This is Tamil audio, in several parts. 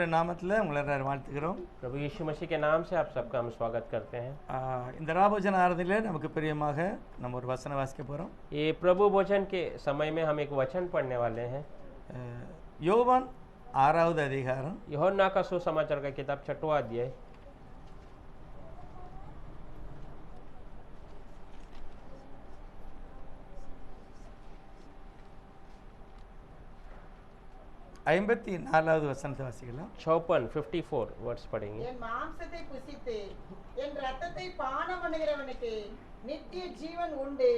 கிறிஸ்துவின் நாமத்தில் உங்களை எல்லாரும் வாழ்த்துகிறோம். प्रभु यीशु मसीह के नाम से आप सबका हम स्वागत करते हैं। இந்த ராபோஜன ஆராதனையிலே நமக்கு பிரியமாக நம்ம ஒரு வசனம் வாசிக்க போகிறோம். ये प्रभु भोजन के समय में हम एक वचन पढ़ने वाले हैं। யோவான் 6வது அதிகாரம் यूहन्ना का सुसमाचार का किताब 6वां अध्याय 54வது வசனத்தை வாசிக்கலாம். 54 वर्ड्स पढ़ेंगे। என் மாம்சத்தை புசித்து என் இரத்தத்தை பானம் பண்ணுகிறவனுக்கு நித்திய ஜீவன் உண்டு,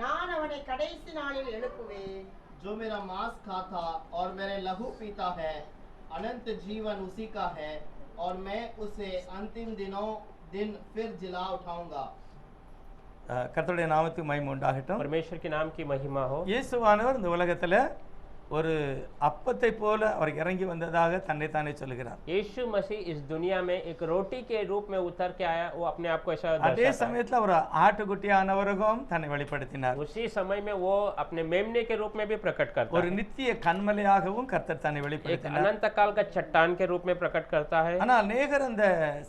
நான் அவனை கடைசி நாளில் எழுப்புவேன். जो मेरा मांस खाता और मेरे लहू पीता है, अनंत जीवन उसी का है, और मैं उसे अंतिम दिन फिर जिला उठाऊंगा। கர்த்தருடைய நாமத்துக்கு மகிமை உண்டாகட்டும். परमेश्वर के नाम की महिमा हो। இயேசுவானவர் இந்த உலகத்தில் ஒரு அப்பத்தை போல அவர் இறங்கி வந்ததாக தன்னைத்தானே சொல்கிறார். यीशु मसीह इस दुनिया में एक रोटी के रूप में उतर के आया, वो अपने आप को ऐसा அதே दर्शाता है। சமயத்தில் அவர் ஆட்டுக்குட்டியானவருக்கும் தன்னை வெளிப்படுத்தினார். उसी समय में वो अपने मेमने के रूप में भी प्रकट करता ஒரு है। நித்திய கண்மலையாகவும் கர்த்தர் தன்னை एक வெளிப்படுத்தினார். अनंत काल का चट्टान के रूप में प्रकट करता है। ஆனால் அநேகர் அந்த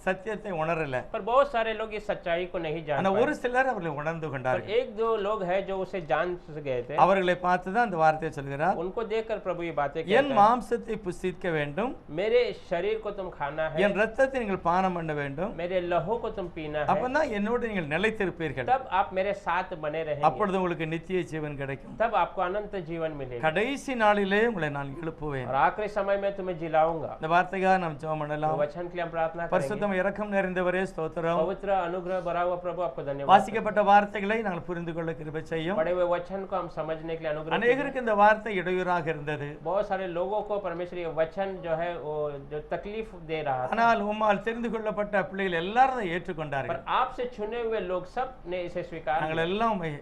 சத்தியத்தை உணரல. पर बहुत सारे लोग इस सच्चाई को नहीं जान ஆனால் पाए। ஒரு சிலர் அவர்களை உணர்ந்து पर கொண்டார்கள். एक दो लोग हैं जो उसे जान गए थे। அவர்களை பார்த்து தான் அந்த வார்த்தையை சொல்கிறார். उनको देखकर प्रभु ये बातें என் कहता है, மாம்சத்தை புசிக்க வேண்டும், मेरे शरीर को तुम खाना है, என் ரத்தத்தை நீங்கள் பானம் பண்ண வேண்டும், मेरे लहू को तुम पीना है, அப்பதான் என்னோடு நீங்கள் நிலைத்திருப்பீர்கள். तब आप मेरे साथ बने रहेंगे, அப்பொழுது உங்களுக்கு நித்திய ஜீவன் கிடைக்கும். तब आपको अनंत जीवन मिलेगा, கடைசி நாளிலே உங்களை நான் எழுப்புவேன். और आखिरी समय में तुम्हें जिलाऊंगा। இந்த வார்த்தைக்காக நாம் ஜெபம் तो பண்ணலாம். वचन के लिए हम प्रार्थना करेंगे। பரிசுத்தம் இரக்கம் நிறைந்தவரே ஸ்தோத்திரம். पवित्र अनुग्रह भरा हुआ प्रभु आपको धन्यवाद। வாசிக்கப்பட்ட வார்த்தைகளை நாங்கள் புரிந்து கொள்ள கிருபை செய்யும். पढ़े हुए वचन को हम समझने के लिए अनुग्रह कीजिए। அநேகருக்கு இந்த வார்த்தை இடையூறாக இருந்தது. बहुत सारे लोगों को परमेश्वर ये वचन जो है वो जो तकलीफ दे रहा था, ஆனால் உம்மால் தெரிந்து கொள்ளப்பட்ட பிள்ளைகள் எல்லாரும் அதை पर ஏற்றுக்கொண்டார்கள். आपसे चुने हुए लोग सब ने इसे स्वीकार நாங்கள் किया। எல்லாம் உம்மை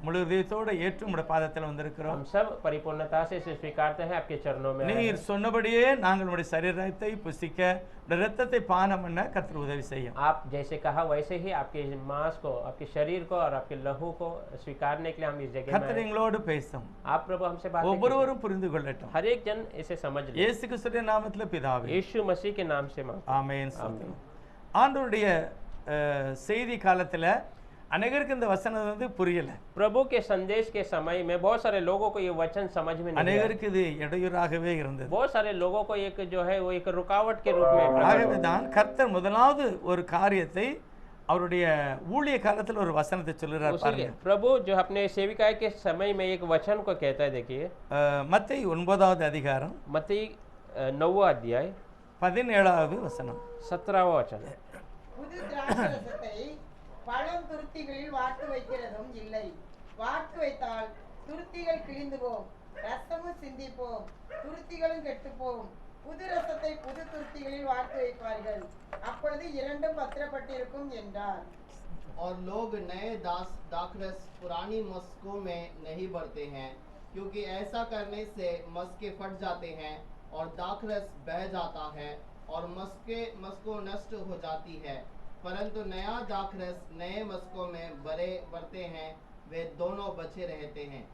முழு இதயத்தோடு ஏற்று உம்முடைய பாதத்தில் வந்திருக்கிறோம். हम सब परिपूर्णता से इसे स्वीकारते हैं, आपके चरणों में आए हैं। நீர் சொன்னபடியே நாங்கள் உடைய சரீரத்தை புசிக்க உடைய இரத்தத்தை பானம் பண்ண கர்த்தர் உதவி செய்யும். आप जैसे कहा वैसे ही आपके मांस को, आपके शरीर को और आपके लहू को स्वीकारने के लिए हम इस जगह में கர்த்தர் आए। எங்களோடு பேசும். आप प्रभु हमसे बात कीजिए। ஒவ்வொருவரும் புரிந்து கொள்ளட்டும். हर एक जन इसे समझ ले। இயேசு கிறிஸ்துவின் நாமத்தில் பிதாவே, यीशु मसीह के नाम से मांगते हैं। ஆமென். ஸ்தோத்திரம். ஆண்டவருடைய செய்தி காலத்துல அநேகருக்கு இந்த வசனம் வந்து புரியல. प्रभु के संदेश के समय में बहुत सारे लोगों को ये वचन समझ में नहीं आया। அநேகருக்கு இது இடையூறாகவே இருந்தது. बहुत सारे लोगों को एक जो है वो एक रुकावट के रूप में प्रकट ஆகவே हुआ। தான் கர்த்தர் முதலாவது ஒரு காரியத்தை அவருடைய ஊழிய காலத்துல ஒரு வசனத்தை சொல்லுறார் उसीलिए பாருங்க. प्रभु जो अपने सेविकाई के समय में एक वचन को कहता है, देखिए மத்தேயு 9வது அதிகாரம் मत्ती 9वां अध्याय 17வது வசனம். 17वां वचन। புது திராட்சரசத்தை பழம் துருத்திகளில் வார்த்து வைக்கிறதும் இல்லை. வார்த்து வைத்தால் துருத்திகள் கிழிந்து போம், ரசமும் சிந்தி போம், துருத்திகளும் கெட்டு போம். புது ரசத்தை புது துருத்திகளில் வார்த்து வைப்பார்கள், அப்பொழுது இரண்டும் பத்திரப்பட்டிருக்கும் என்றார். और लोग नए दाखरस पुरानी मस्कों में नहीं भरते हैं, क्योंकि ऐसा करने से मस्के फट जाते हैं और दाखरस बह जाता है और मस्को नष्ट हो जाती है, परंतु नया दाखरस नए मस्कों में भरते हैं, वे दोनों बचे रहते हैं।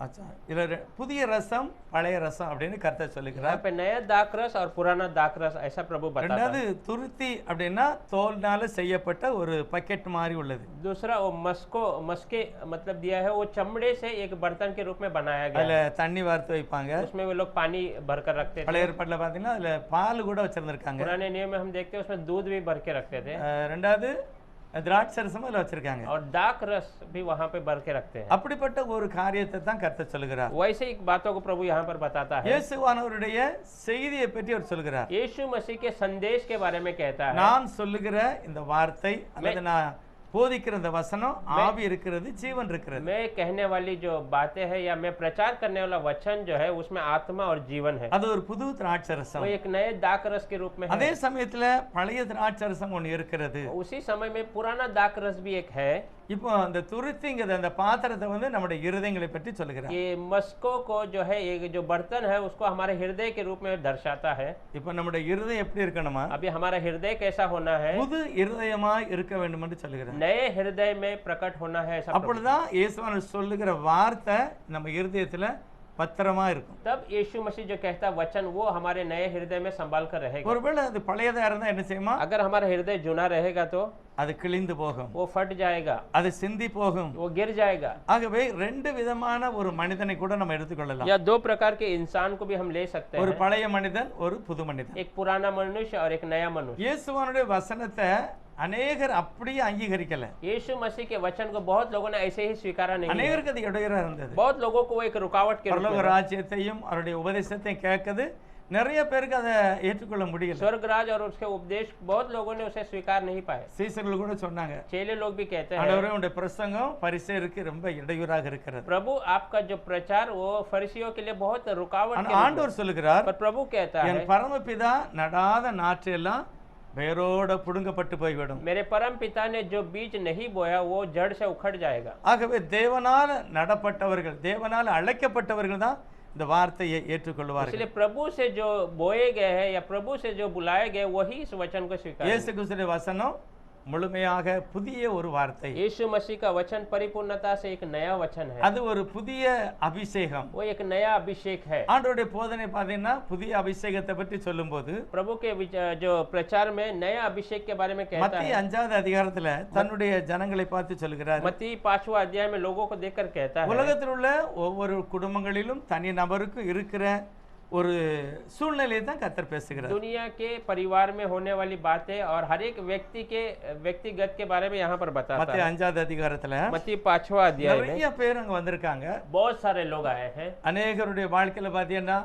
अच्छा, இதுல புதிய ரசம் பழைய ரசம் அப்படின்னு கர்த்தர் यहाँ சொல்லுகிறார். पे नया दाखरस और पुराना दाखरस ऐसा प्रभु बताता ரெண்டாவது है। துருத்தி அப்படின்னா தோல்னால செய்யப்பட்ட ஒரு பக்கெட் மாதிரி உள்ளது. दूसरा वो मस्के मतलब दिया है, वो चमड़े से एक बर्तन के रूप में बनाया गया அதுல है। தண்ணி வார்த்து வைப்பாங்க. उसमें वो लोग पानी भरकर रखते थे। பழைய ஏற்பாட்டுல பாத்தீங்கன்னா அதுல பால் கூட வச்சிருந்திருக்காங்க. पुराने नियम में हम देखते हैं उसमें दूध भी भर के रखते थे, ரெண்டாவது திராட்சை ரசம் அதுல வச்சிருக்காங்க. और दाख रस भी वहां पे भर के रखते हैं। அப்படிப்பட்ட ஒரு காரியத்தை தான் கர்த்தர் சொல்லுகிறார். वैसे ही बातों को प्रभु यहाँ पर बताता है। இயேசுவானவருடைய செய்தியை பற்றி அவர் சொல்லுகிறார். यीशु मसीह के संदेश के बारे में कहता है, நான் சொல்லுகிற இந்த வார்த்தை அல்லது நான் போதிக்கிற இந்த வசனம் ஆவி இருக்கிறது, ஜீவன் இருக்கிறது. मैं कहने वाली जो बातें हैं या मैं प्रचार करने वाला वचन जो है उसमें आत्मा और जीवन है। அது ஒரு புது திராட்சை वो ரசம். एक नए दाखरस के रूप में அதே है। சமயத்துல பழைய திராட்சை ரசம் ஒன்று இருக்கிறது. उसी समय में पुराना दाखरस भी एक है। இப்போ அந்த துருத்திங்கிறது அந்த பாத்திரத்தை வந்து நம்முடைய இருதயங்களை பற்றி சொல்லுகிறார். ये मस्को को जो है एक जो बर्तन है उसको हमारे हृदय के रूप में दर्शाता है। இப்போ நம்முடைய இருதயம் எப்படி இருக்கணுமா? अभी हमारा हृदय कैसा होना है? புது இருதயமா இருக்க வேண்டும் என்று சொல்லுகிறார். नए हृदय में प्रकट होना है ऐसा प्रभु। அப்பொழுதுதான் இயேசுவானவர் சொல்லுகிற வார்த்தை நம்ம இருதயத்துல பத்திரமா இருக்கும். तब यीशु मसीह जो कहता वचन वो हमारे नए हृदय में संभाल कर रहेगा। ஒருவேளை அது பழையதா இருந்தா என்ன செய்யுமா? अगर हमारा हृदय जुना रहेगा तो அது கிழிந்து போகும், वो फट जाएगा, அது சிந்தி போகும். वो गिर जाएगा। ஆகவே ரெண்டு விதமான ஒரு மனிதனை கூட நம்ம எடுத்துக்கொள்ளலாம். या दो प्रकार के इंसान को भी हम ले सकते ஒரு हैं, பழைய மனிதன், ஒரு புது மனிதன். एक पुराना मनुष्य और एक नया मनुष्य। இயேசுவனுடைய வசனத்தை அநேகர் அப்படியே அங்கீகரிக்கல. यीशु मसीह के वचन को बहुत लोगों ने ऐसे ही स्वीकारा नहीं है। அநேகருக்கு அது இடையூறா இருந்தது. बहुत लोगों को वो एक रुकावट के रूप பரலோக में, ராஜ்யத்தையும் அவருடைய உபதேசத்தையும் கேட்குது, நிறைய பேருக்கு அதை ஏற்றுக்கொள்ள முடியல. स्वर्ग राज और उसके उपदेश बहुत लोगों ने उसे स्वीकार नहीं पाए। சீசர்கள் கூட சொன்னாங்க, चेले लोग भी कहते हैं, ஆண்டவரே உடைய பிரசங்கம் பரிசேயருக்கு ரொம்ப இடையூறாக இருக்கிறது. प्रभु आपका जो प्रचार वो फरीसियों के लिए बहुत रुकावट ஆனா के रूप में ஆண்டவர் சொல்லுகிறார், है। पर प्रभु कहता है, என் பரமபிதா நடாத நாற்று எல்லாம் வேரோட புடுங்கப்பட்டு போய்விடும். मेरे परम पिता ने जो बीज नहीं बोया वो जड़ से उखड़ जाएगा। ஆகவே தேவனால் நடப்பட்டவர்கள், தேவனால் அழைக்கப்பட்டவர்கள் தான் இந்த வார்த்தையை ஏற்றுக்கொள்வார்கள். इसलिए प्रभु से जो बोए गए हैं या प्रभु से जो बुलाए गए वही इस वचन को स्वीकार இயேசு கிறிஸ்துவின் வசனம் முழுமையாக புதிய ஒரு வார்த்தை. यीशु मसीह का वचन परिपूर्णता से एक नया वचन है, அது ஒரு புதிய அபிஷேகம். वो एक नया अभिषेक है। ஆண்டவருடைய போதனை பார்த்தீங்கன்னா புதிய அபிஷேகத்தை பற்றி சொல்லும்போது प्रभु के जो प्रचार में नया अभिषेक के बारे में कहता மத்திய है। 5வது அதிகாரத்துல தன்னுடைய ஜனங்களை பார்த்து சொல்லுகிறார், मत्ती 5वां अध्याय में लोगों को देखकर कहता है, உலகத்தில் உள்ள ஒவ்வொரு குடும்பங்களிலும் தனி நபருக்கு இருக்கிற ஒரு சூழ்நிலையை தான் கர்த்தர் பேசுகிறார். दुनिया के परिवार में होने वाली बातें और हर एक व्यक्ति के व्यक्तिगत के बारे में यहाँ पर बताता மத்திய है। 5வது அதிகாரத்துல मत्ती 5वां अध्याय में நிறைய பேர் அங்க வந்திருக்காங்க. बहुत सारे लोग आए हैं। அநேகருடைய வாழ்க்கையில பார்த்தீங்கன்னா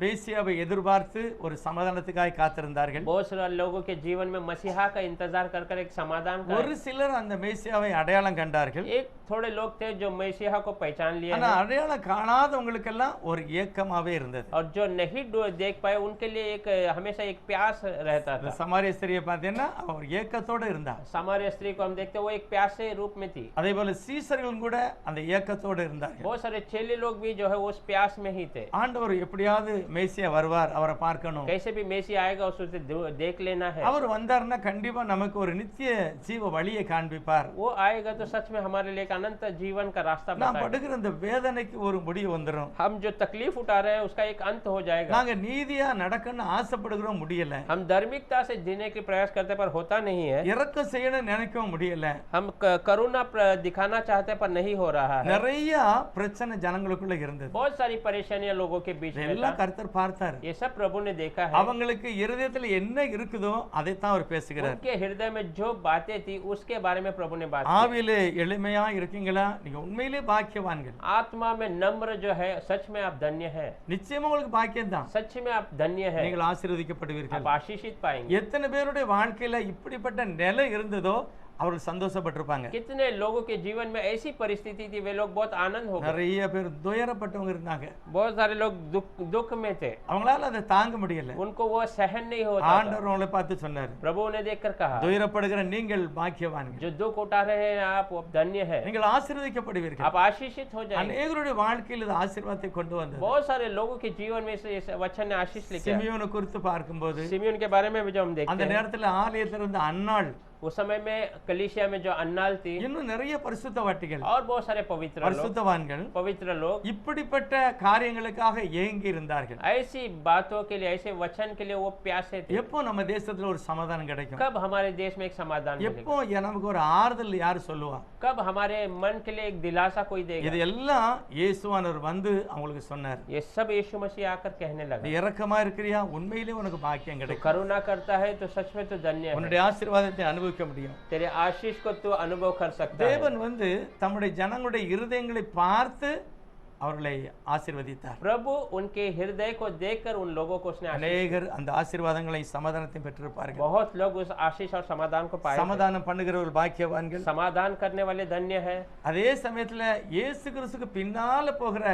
மேசியாவை எதிர்பார்த்து ஒரு சமாதானத்துக்காக காத்திருந்தார்கள். बहुत सारे लोगों के जीवन में मसीहा का इंतजार कर कर एक समाधान का, ஒரு சிலர் அந்த மேசியாவை அடையாளம் கண்டார்கள். एक थोड़े लोग थे जो मसीहा को पहचान लिए ஆனா हैं, அடையாளம் காணாதவங்களுக்கெல்லாம் ஒரு ஏக்கமாவே இருந்தது. और जो नहीं देख पाए उनके लिए एक हमेशा एक प्यास रहता இந்த था। சமாரிய ஸ்திரியை பார்த்தீங்கன்னா அவர் ஏக்கத்தோட இருந்தா. सामान्य स्त्री को हम देखते हैं वो एक प्यास के रूप में थी। அதே போல சீசர்களும் கூட அந்த ஏக்கத்தோட இருந்தார்கள். बहुत सारे चेले लोग भी जो है वो उस प्यास में ही थे। ஆண்டவர் எப்படியாவது மேசியா வருவார், அவரை பார்க்கணும். कैसे भी मेसी आएगा उसे देख लेना है। அவர் வந்தாருன்னா கண்டிப்பா நமக்கு ஒரு நித்திய ஜீவ வழியை காண்பிப்பார். वो आएगा तो सच में हमारे लिए एक अनंत जीवन का रास्ता நாம் बताएगा। படுகிற இந்த வேதனைக்கு ஒரு முடிவு வந்துரும். हम जो तकलीफ उठा रहे हैं उसका एक अंत हो जाएगा। நாங்க நீதியா நடக்கணும்னு ஆசைப்படுகிறோம், முடியல. हम धार्मिकता से जीने की प्रयास करते पर होता नहीं है। இரக்கம் செய்யணும்னு நினைக்கவும் முடியல. हम करुणा दिखाना चाहते पर नहीं हो रहा है। நிறைய பிரச்சனை ஜனங்களுக்குள்ள இருந்தது. बहुत सारी परेशानियां लोगों के बीच में எல்லாம் था। கர்த்தர் பார்த்தார். ये सब प्रभु ने देखा है। அவங்களுக்கு இருதயத்துல என்ன இருக்குதோ அதைத்தான் அவர் பேசுகிறார். उनके हृदय में जो बातें थी उसके बारे में प्रभु ने बात की। ஆவியிலே எளிமையா இருக்கீங்களா? நீங்க உண்மையிலே பாக்கியவான்கள். आत्मा में नम्र जो है सच में आप धन्य है। நிச்சயமா உங்களுக்கு பாக்கியம் தான். सच में आप धन्य है, நீங்கள் ஆசீர்வதிக்கப்படுவீர்கள். आप आशीषित पाएंगे। எத்தனை பேருடைய வாழ்க்கையில இப்படிப்பட்ட நிலை இருந்ததோ அவர்கள் சந்தோஷப்பட்டிருப்பாங்க. कितने लोगों के जीवन में ऐसी परिस्थिति थी वे लोग बहुत आनंद हो गए। நிறைய பேர் துயரப்பட்டவங்க இருந்தாங்க. बहुत सारे लोग दुख में थे, அவங்களால அதை தாங்க முடியல. उनको वो सहन नहीं होता था। ஆண்டவர் அவங்களை பார்த்து சொன்னார், प्रभु ने देखकर कहा, துயரப்படுகிற நீங்கள் பாக்கியவான்கள், जो दुख उठा रहे हैं आप वो धन्य है, நீங்கள் ஆசீர்வதிக்கப்படுவீர்கள். आप आशीषित हो जाएंगे। அநேகருடைய வாழ்க்கையில் இது ஆசீர்வாதத்தை கொண்டு வந்தது. बहुत सारे लोगों के जीवन में इस वचन ने आशीष लेके आया। சிமியோனை குறித்து பார்க்கும்போது सिमियोन के बारे में भी जो हम அந்த देखते हैं, நேரத்துல ஆலயத்துல இருந்த அன்னாள், उस समय में कलीसिया में जो अन्नाल थी இன்னும் நிறைய பரிசுத்தவாட்டிகள், और बहुत सारे பரிசுத்தவான்கள் पवित्र लोग இப்படிப்பட்ட காரியங்களுக்காக ஏங்கி இருந்தார்கள். ऐसी बातों के लिए, ऐसे वचन के लिए वो प्यासे थे। எப்போ நம்ம தேசத்துல ஒரு சமாதானம் கிடைக்கும்? कब हमारे देश में एक समाधान எப்போ मिलेगा? நமக்கு ஒரு ஆறுதல் யார் சொல்லுவா? कब हमारे मन के लिए एक दिलासा कोई देगा? இது எல்லாம் இயேசுவானவர் வந்து அவங்களுக்கு சொன்னார். ये सब यीशु मसीह आकर कहने நீ लगा, இரக்கமா இருக்கிறியா? உண்மையிலே உனக்கு பாக்கியம் तो கிடைக்கும். करुणा करता है तो सच में तो धन्य है, உன்னுடைய ஆசீர்வாதத்தை அனுபவிக்க முடியும். तेरे आशीष को तू अनुभव कर सकता है। தேவன் வந்து தம்முடைய ஜனங்களுடைய இருதயங்களை பார்த்து அவர்களை ஆசீர்வதித்தார். प्रभु उनके हृदय को देखकर उन लोगों को उसने आशीष, அநேகர் அந்த ஆசீர்வாதங்களை சமாதானத்தை பெற்றிருப்பார்கள். बहुत लोग उस आशीष और समाधान को पाए थे। சமாதானம் பண்ணுகிறவர்கள் பாக்கியவான்கள். समाधान करने वाले धन्य है। அதே சமயத்துல இயேசு கிறிஸ்துக்கு பின்னால போகிற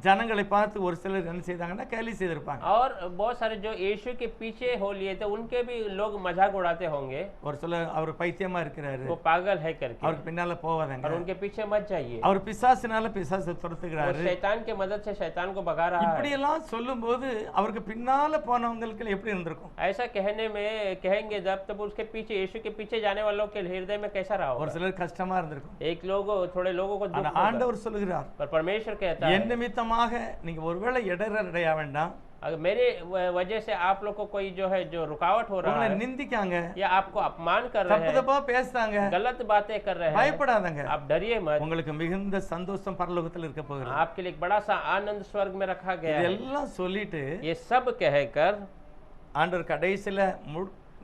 ஜனங்களை பார்த்து ஒரு சிலர் என்ன செய்தாங்கன்னா கேலி செய்திருப்பாங்க. और बहुत सारे जो यीशु के पीछे हो लिए थे उनके भी लोग मजाक उड़ाते होंगे, ஒரு சிலர் அவர் பைத்தியமா இருக்கிறாரு, वो पागल है करके, அவருக்கு பின்னால போவாதங்க, और उनके पीछे मत जाइए, அவர் பிசாசினால பிசாசை वो துரத்துகிறாரு. शैतान के मदद से शैतान को भगा रहा இப்படி है। எல்லாம் சொல்லும்போது அவருக்கு பின்னால போனவங்களுக்கு எப்படி இருந்திருக்கும்? ऐसा कहने में कहेंगे जब तब उसके पीछे, यीशु के पीछे जाने वालों के हृदय में कैसा रहा ஒரு होगा? சிலர் கஷ்டமா இருந்திருக்கும். एक लोग थोड़े लोगों को दुख ஆனா होगा, ஆண்டவர் சொல்லுகிறார், पर परमेश्वर कहता என் है நிமித்தம் நிமித்தமாக நீங்க ஒருவேளை இடரடைய வேண்டாம். अगर मेरे वजह से आप लोग को कोई जो है जो रुकावट हो रहा உங்களை है நிந்திக்காங்க, या आपको अपमान कर रहे தப்பு हैं, தப்பா பேசுறாங்க, गलत बातें कर रहे हैं, பயப்படாதங்க. आप डरिए मत। உங்களுக்கு மிகுந்த சந்தோஷம் பரலோகத்தில் இருக்க போகிறது. आपके लिए एक बड़ा सा आनंद स्वर्ग में रखा गया है। இதெல்லாம் சொல்லிட்டு ये सब कहकर ஆண்டவர் கடைசியில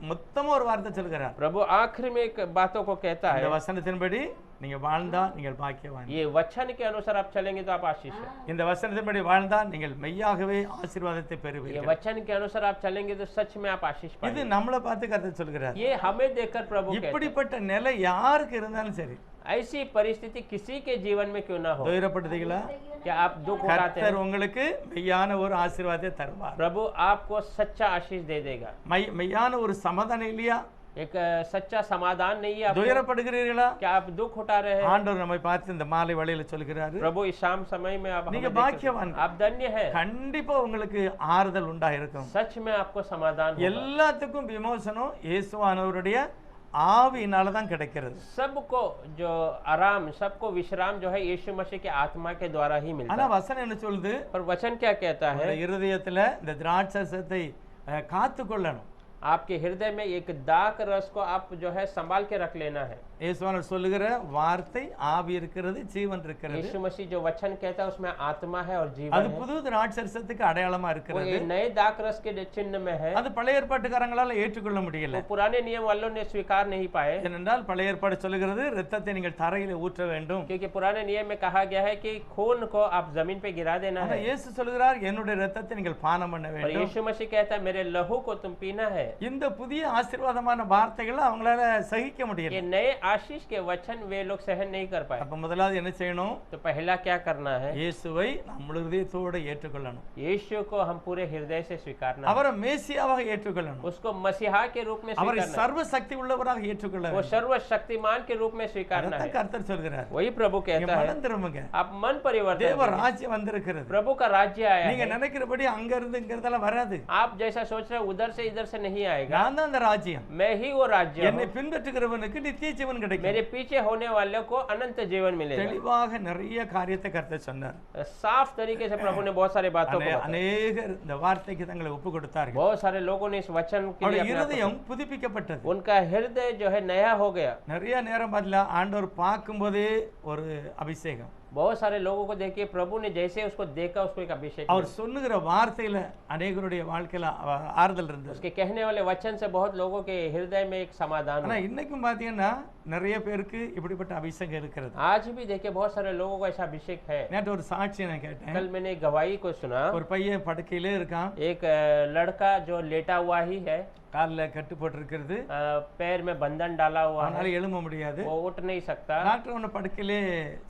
மொத்தமா ஒரு வார்த்தை சொல்கிறார். प्रभु आखिर में एक बातों को कहता இந்த है, வசனத்தின்படி நீங்க வாழ்ந்தா நீங்கள் பாக்கியவான். ये वचन के अनुसार आप चलेंगे तो आप आशीष है। இந்த வசனத்தின்படி வாழ்ந்தா நீங்கள் மெய்யாகவே ஆசீர்வாதத்தை ये பெறுவீர்கள். वचन के अनुसार आप चलेंगे तो सच में आप आशीष இது पाएंगे। நம்மளை பார்த்து கர்த்தர் சொல்கிறார். ये हमें देखकर प्रभु कहता है, இப்படிப்பட்ட நிலை யாருக்கு இருந்தாலும் சரி, ऐसी परिस्थिति किसी के जीवन में क्यों ना हो, துயரப்படுதீங்களா? क्या आप दुख उठाते हैं, கர்த்தர் உங்களுக்கு மெய்யான ஒரு ஆசீர்வாதத்தை தருவார். प्रभु आपको सच्चा आशीष दे देगा। மெய்யான ஒரு சமாதானம் இல்லையா? एक सच्चा समाधान नहीं है आपको? துயரப்படுகிறீர்களா? क्या आप दुख उठा रहे हैं? ஆண்டவர் நம்மை பார்த்து இந்த மாலை வேளையில சொல்கிறாரு, प्रभु इस शाम समय में आप நீங்க हमें देख सकते பாக்கியவான். हैं। आप धन्य है, கண்டிப்பா உங்களுக்கு ஆறுதல் உண்டாயிருக்கும். सच में आपको समाधान होगा। எல்லாத்துக்கும் விமோசனம் இயேசுவானவருடைய ஆவியினால தான் கிடைக்கிறது. सबको जो आराम, सबको विश्राम जो है यीशु मसीह के आत्मा के द्वारा ही मिलता ஆனா है। வசனம் என்ன சொல்லுது? पर वचन क्या कहता है? உங்களுடைய இருதயத்துல இந்த திராட்சரசத்தை காத்து கொள்ளணும். आपके हृदय में एक दाक रस को आप जो है संभाल के रख लेना है। இயேசுவானவர் சொல்லுகிற வார்த்தை ஆவி இருக்கிறது, ஜீவன் இருக்கிறது. यीशु मसीह जो वचन कहता है उसमें आत्मा है और जीवन அது है। புது திராட்சரசத்துக்கு அடையாளமா वो இருக்கிறது. ये नए दाक रस के चिन्ह में है। அது பழைய ஏற்பாட்டுக்காரங்களால ஏற்றுக்கொள்ள முடியல. वो पुराने नियम वालों ने स्वीकार नहीं पाए, ஏனென்றால் பழைய ஏற்பாடு சொல்லுகிறது இரத்தத்தை நீங்கள் தரையில ஊற்ற வேண்டும். क्योंकि पुराने नियम में कहा गया है कि खून को आप जमीन पे गिरा देना ஆனா है। இயேசு சொல்லுகிறார் என்னுடைய இரத்தத்தை நீங்கள் பானம் பண்ண और வேண்டும். यीशु मसीह कहता है मेरे लहू को तुम पीना है। இந்த புதிய ஆசீர்வாதமான வார்த்தைகளை அவங்களால சகிக்க ये முடியல. नए आशीष के वचन वे लोग सहन नहीं कर पाए। அப்ப முதலாவது என்ன செய்யணும்? तो पहला क्या करना है? இயேசுவை நம் முழு இதயத்தோட ஏற்றுக்கொள்ளணும். यीशु को हम पूरे हृदय से स्वीकारना है। அவரை மேசியாவாக ஏற்றுக்கொள்ளணும். उसको मसीहा के रूप में அவரை स्वीकारना है। சர்வ சக்தி உள்ளவராக ஏற்றுக்கொள்ள वो வேண்டும். सर्वशक्तिमान के रूप में स्वीकारना அதைத்தான் है। கர்த்தர் சொல்கிறார். वही प्रभु நீங்க कहता है, மனம் திரும்புங்க. आप मन परिवर्तन தேவ कीजिए। ராஜ்யம் வந்திருக்கிறது. प्रभु का राज्य आया நீங்க है। நினைக்கிறபடி அங்க இருந்து இங்க இருந்தெல்லாம் வராது. आप जैसा सोच रहे हैं उधर से इधर से नहीं आएगा। நான் தான் அந்த ராஜ்யம். मैं ही वो राज्य என்னை हूँ। பின்பற்றுகிறவனுக்கு நித்திய ஜீவன் கிடைக்கும். मेरे पीछे होने वालों को अनंत जीवन मिलेगा। தெளிவாக நிறைய காரியத்தை கர்த்தர் சொன்னார். साफ तरीके से प्रभु ने बहुत सारी बातों को बताया। அநேகர் இந்த வார்த்தைக்கு தங்களை ஒப்பு கொடுத்தார்கள். बहुत सारे लोगों ने इस वचन के लिए அவருடைய अपना இருதயம் புதுப்பிக்கப்பட்டது. उनका हृदय जो है नया हो गया। நிறைய நேரம் பதிலா ஆண்டவர் பார்க்கும்போதே ஒரு அபிஷேகம். बहुत सारे लोगों को देखिए प्रभु ने जैसे उसको देखा उसको एक अभिषेक அவர் मिला। சொல்லுகிற வார்த்தையில அநேகருடைய வாழ்க்கையில ஆறுதல் இருந்தது. उसके कहने वाले वचन से बहुत लोगों के हृदय में एक समाधान ஆனா हुआ। இன்னைக்கும் பாத்தீங்கன்னா நிறைய பேருக்கு இப்படிப்பட்ட அபிஷேகம் இருக்கிறது. आज भी देखिए बहुत सारे लोगों को ऐसा अभिषेक है। நேற்று ஒரு சாட்சியை நான் கேட்டேன். कल मैंने एक गवाही को सुना। ஒரு பையன் படுக்கையிலே இருக்கான், एक लड़का जो लेटा हुआ ही है, கால்ல கட்டு போட்டிருக்கிறது, पैर में बंधन डाला हुआ அவனால है, எழும்ப முடியாது. वो उठ नहीं सकता। டாக்டர் அவனை படுக்கையிலே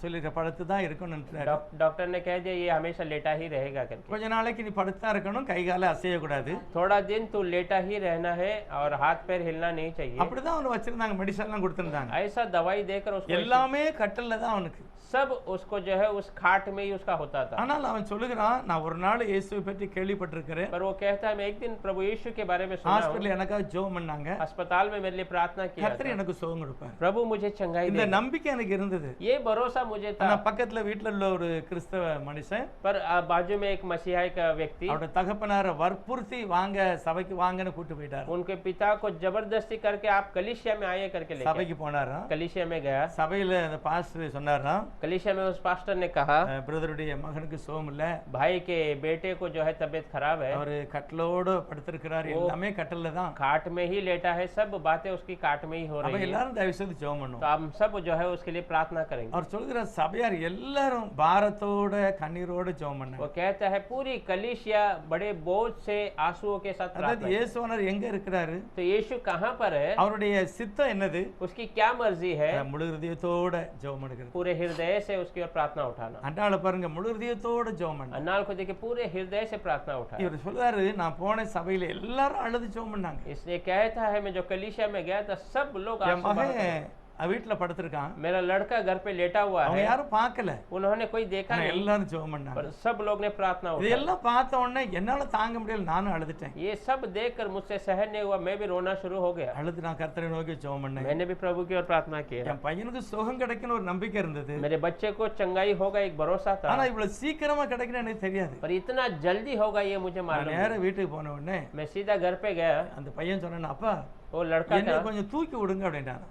சொல்லிருக்க படுத்து தான் இருக்கணும்ன்றாரு. डॉक्टर ने कह दिया ये हमेशा लेटा ही रहेगा करके। கொஞ்ச நாளைக்கு நீ படுத்தா இருக்கணும், கை கால அசையக்கூடாது. थोड़ा दिन तू लेटा ही रहना है और हाथ पैर हिलना नहीं चाहिए। அப்படிதான் அவனை வச்சிருந்தாங்க, மெடிசன்லாம் கொடுத்திருந்தாங்க. ऐसा दवाई देकर उसको எல்லாமே கட்டல்ல தான் அவனுக்கு. सब उसको जो है उस खाट में ही उसका होता था। ஆனால் அவன் சொல்லுகிறான், நான் ஒரு நாள் இயேசுவை பற்றி கேள்விப்பட்டிருக்கிறேன். पर वो कहता है मैं एक दिन प्रभु यीशु के बारे में सुना हूँ। ஹாஸ்பிடல்ல எனக்காக ஜெபம் பண்ணாங்க. अस्पताल में मेरे लिए प्रार्थना किया கர்த்தர் था। எனக்கு சுகம் கொடுப்பார். प्रभु मुझे चंगाई இந்த दे। நம்பிக்கை எனக்கு இருந்தது. ये भरोसा मुझे था। ஆனா பக்கத்துல வீட்டுல உள்ள ஒரு கிறிஸ்தவ மனுஷன் पर बाजू में एक मसीहाई का व्यक्ति அவருடைய தகப்பனார வற்புறுத்தி வாங்க சபைக்கு வாங்கன்னு கூட்டு போயிட்டார். उनके पिता को जबरदस्ती करके आप कलिसिया में आइए करके लेके சபைக்கு போனாராம். कलिसिया में गया। சபையில அந்த பாஸ்டர் சொன்னாராம், कलिसिया में उस पास्टर ने कहा பிரதருடைய மகனுக்கு சுகம் இல்ல, भाई के बेटे को जो है तबीयत खराब है, அவரு கட்டலோடு படுத்திருக்கிறார், எல்லாமே கட்டல்ல தான். खाट में ही लेटा है, सब बातें उसकी खाट में ही हो அப்ப रही है। எல்லாரும் தயவு செய்து ஜெபம் तो பண்ணுவோம். हम सब जो है उसके लिए प्रार्थना करेंगे। அவர் சொல்கிற சபையார் எல்லாரும் பாரத்தோட கண்ணீரோட ஜெபம் பண்ணாங்க. वो कहता है पूरी कलिसिया बड़े बोझ से आंसुओं के साथ அதாவது प्रार्थना। இயேசுவானவர் எங்க இருக்கிறாரு, तो यीशु कहाँ पर है, அவருடைய சித்தம் என்னது, उसकी क्या मर्जी है, முழு இதயத்தோட ஜெபம் பண்ணுகிறது. पूरे हृदय से उसकी ओर प्रार्थना उठाना। அன்றாட பாருங்க, முழு இதயத்தோட ஜெபம் பண்ண. अन्नाल को देखिए पूरे हृदय से प्रार्थना उठाना। இவர் சொல்றாரு, நான் போன சபையில எல்லாரும் அழுது ஜெபம் பண்ணாங்க. इसलिए कहता है मैं जो कलिसिया में गया था सब लोग என் आंसू बहा மகன் रहे थे। வீட்டுல படுத்திருக்கான். मेरा लड़का घर पे लेटा हुआ அவங்க है, யாரும் பார்க்கல, उन्होंने कोई देखा ஆனா नहीं, எல்லாரும் ஜெபம் பண்ணாங்க. पर सब लोग ने प्रार्थना उठाई। இதெல்லாம் பார்த்த உடனே என்னால தாங்க முடியல, நானும் அழுதுட்டேன். ये सब देखकर मुझसे सहन नहीं हुआ, मैं भी रोना शुरू हो गया। அழுது நான் கர்த்தரை நோக்கி ஜெபம் பண்ணேன். मैंने भी प्रभु की ओर प्रार्थना की। என் பையனுக்கு சுகம் கிடைக்குன்னு ஒரு நம்பிக்கை இருந்தது, मेरे बच्चे को चंगाई होगा एक भरोसा था, ஆனா இவ்வளவு சீக்கிரமா கிடைக்குன்னு எனக்கு தெரியாது. पर इतना जल्दी होगा ये मुझे நான் मालूम நேர नहीं। வீட்டுக்கு போன உடனே मैं सीधा घर पे गया, அந்த பையன் சொன்னான், அப்பா वो लड़का என்னை कहा, கொஞ்சம் தூக்கி விடுங்க அப்படின்ட்டான்.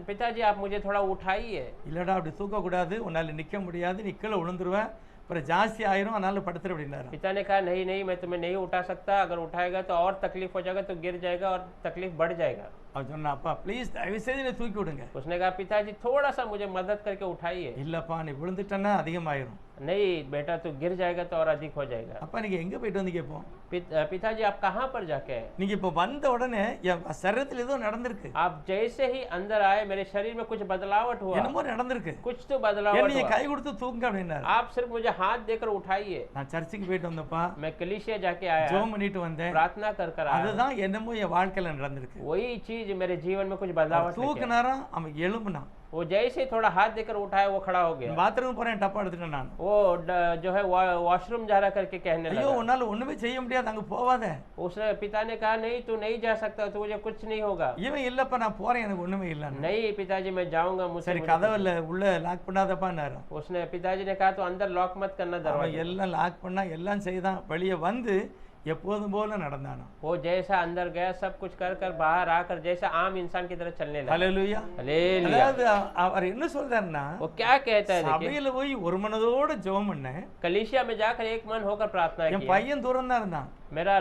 पिताजी आप मुझे थोड़ा उठाइए। இல்லடா அப்படி தூக்க கூடாது, உன்னால நிக்க முடியாது, நீ கீழே விழுந்துருவ, அப்புறம் ஜாஸ்தி ஆயிரும், அதனால படுத்துரு அப்படின்னாரு. पिता ने कहा नहीं नहीं, मैं तुम्हें नहीं उठा सकता, अगर उठाएगा तो और तकलीफ हो जाएगा, तो गिर जाएगा और तकलीफ बढ़ जाएगा। அவன் சொன்னா, அப்பா ப்ளீஸ் தயவு செய்து என்னை தூக்கி விடுங்க. उसने कहा पिताजी थोड़ा सा मुझे मदद करके उठाइए। இல்லப்பா நீ விழுந்துட்டன்னா அதிகமாயிரும். नहीं बेटा, तो गिर जाएगा तो और अधिक हो जाएगा। அப்பா நீங்க எங்க போயிட்டு வந்தீங்க இப்போ? पिताजी आप कहाँ पर जाके आए? நீங்க இப்போ வந்த உடனே என் சரீரத்தில் ஏதோ நடந்திருக்கு, आप जैसे ही अंदर आए मेरे शरीर में कुछ बदलावट हुआ, என்னமோ நடந்திருக்கு, कुछ तो बदलावट என்னைய हुआ। கை கொடுத்து தூக்குங்க அப்படின்னாரு. आप सिर्फ मुझे हाथ देकर उठाइए। நான் சர்ச்சுக்கு போயிட்டு வந்தப்பா, मैं कलीसिया जाके आया, ஜெபம் பண்ணிட்டு வந்தேன். प्रार्थना कर कर आया, அதுதான் என்னமோ என் வாழ்க்கையில நடந்திருக்கு. वही चीज मेरे जीवन में कुछ बदलावट लेके आई। தூக்குனாராம், அவன் எழும்புனான். वो जैसे ही थोड़ा हाथ देकर उठाया वो खड़ा हो गया। பாத்ரூம் போறேன், டப்பா எடுத்துட்டேன் நான். वो जो है वॉशरूम जा रहा करके कहने ஐயோ लगा। உன்னால ஒண்ணுமே செய்ய முடியாது, அங்க போவாத. उसने पिता ने कहा नहीं तू नहीं जा सकता, तुझे कुछ नहीं होगा। இவன் இல்லப்பா நான் போறேன், எனக்கு ஒண்ணுமே இல்ல. नहीं पिताजी मैं जाऊंगा, मुझसे சரி मुझे கதவுல உள்ள லாக் பண்ணாதப்பான்னாரு. उसने पिताजी ने कहा तो अंदर लॉक मत करना அவன் दरवाजा। எல்லாம் லாக் பண்ணா, எல்லாம் செய்தான், வெளியே வந்து எப்போதும் போல நடந்தானோ. वो जैसा अंदर गया सब कुछ कर कर बाहर आकर जैसा आम इंसान की तरह चलने लगा। ஹல்லேலூயா. हालेलुया। அதாவது அவர் என்ன சொல்றாருன்னா, वो क्या कहता है देखिए, சபையில போய் ஒரு மனதோட ஜெபம் பண்ணேன். कलीसिया में जाकर एक मन होकर प्रार्थना என் की। பையன் தூரம் தான் இருந்தான், मेरा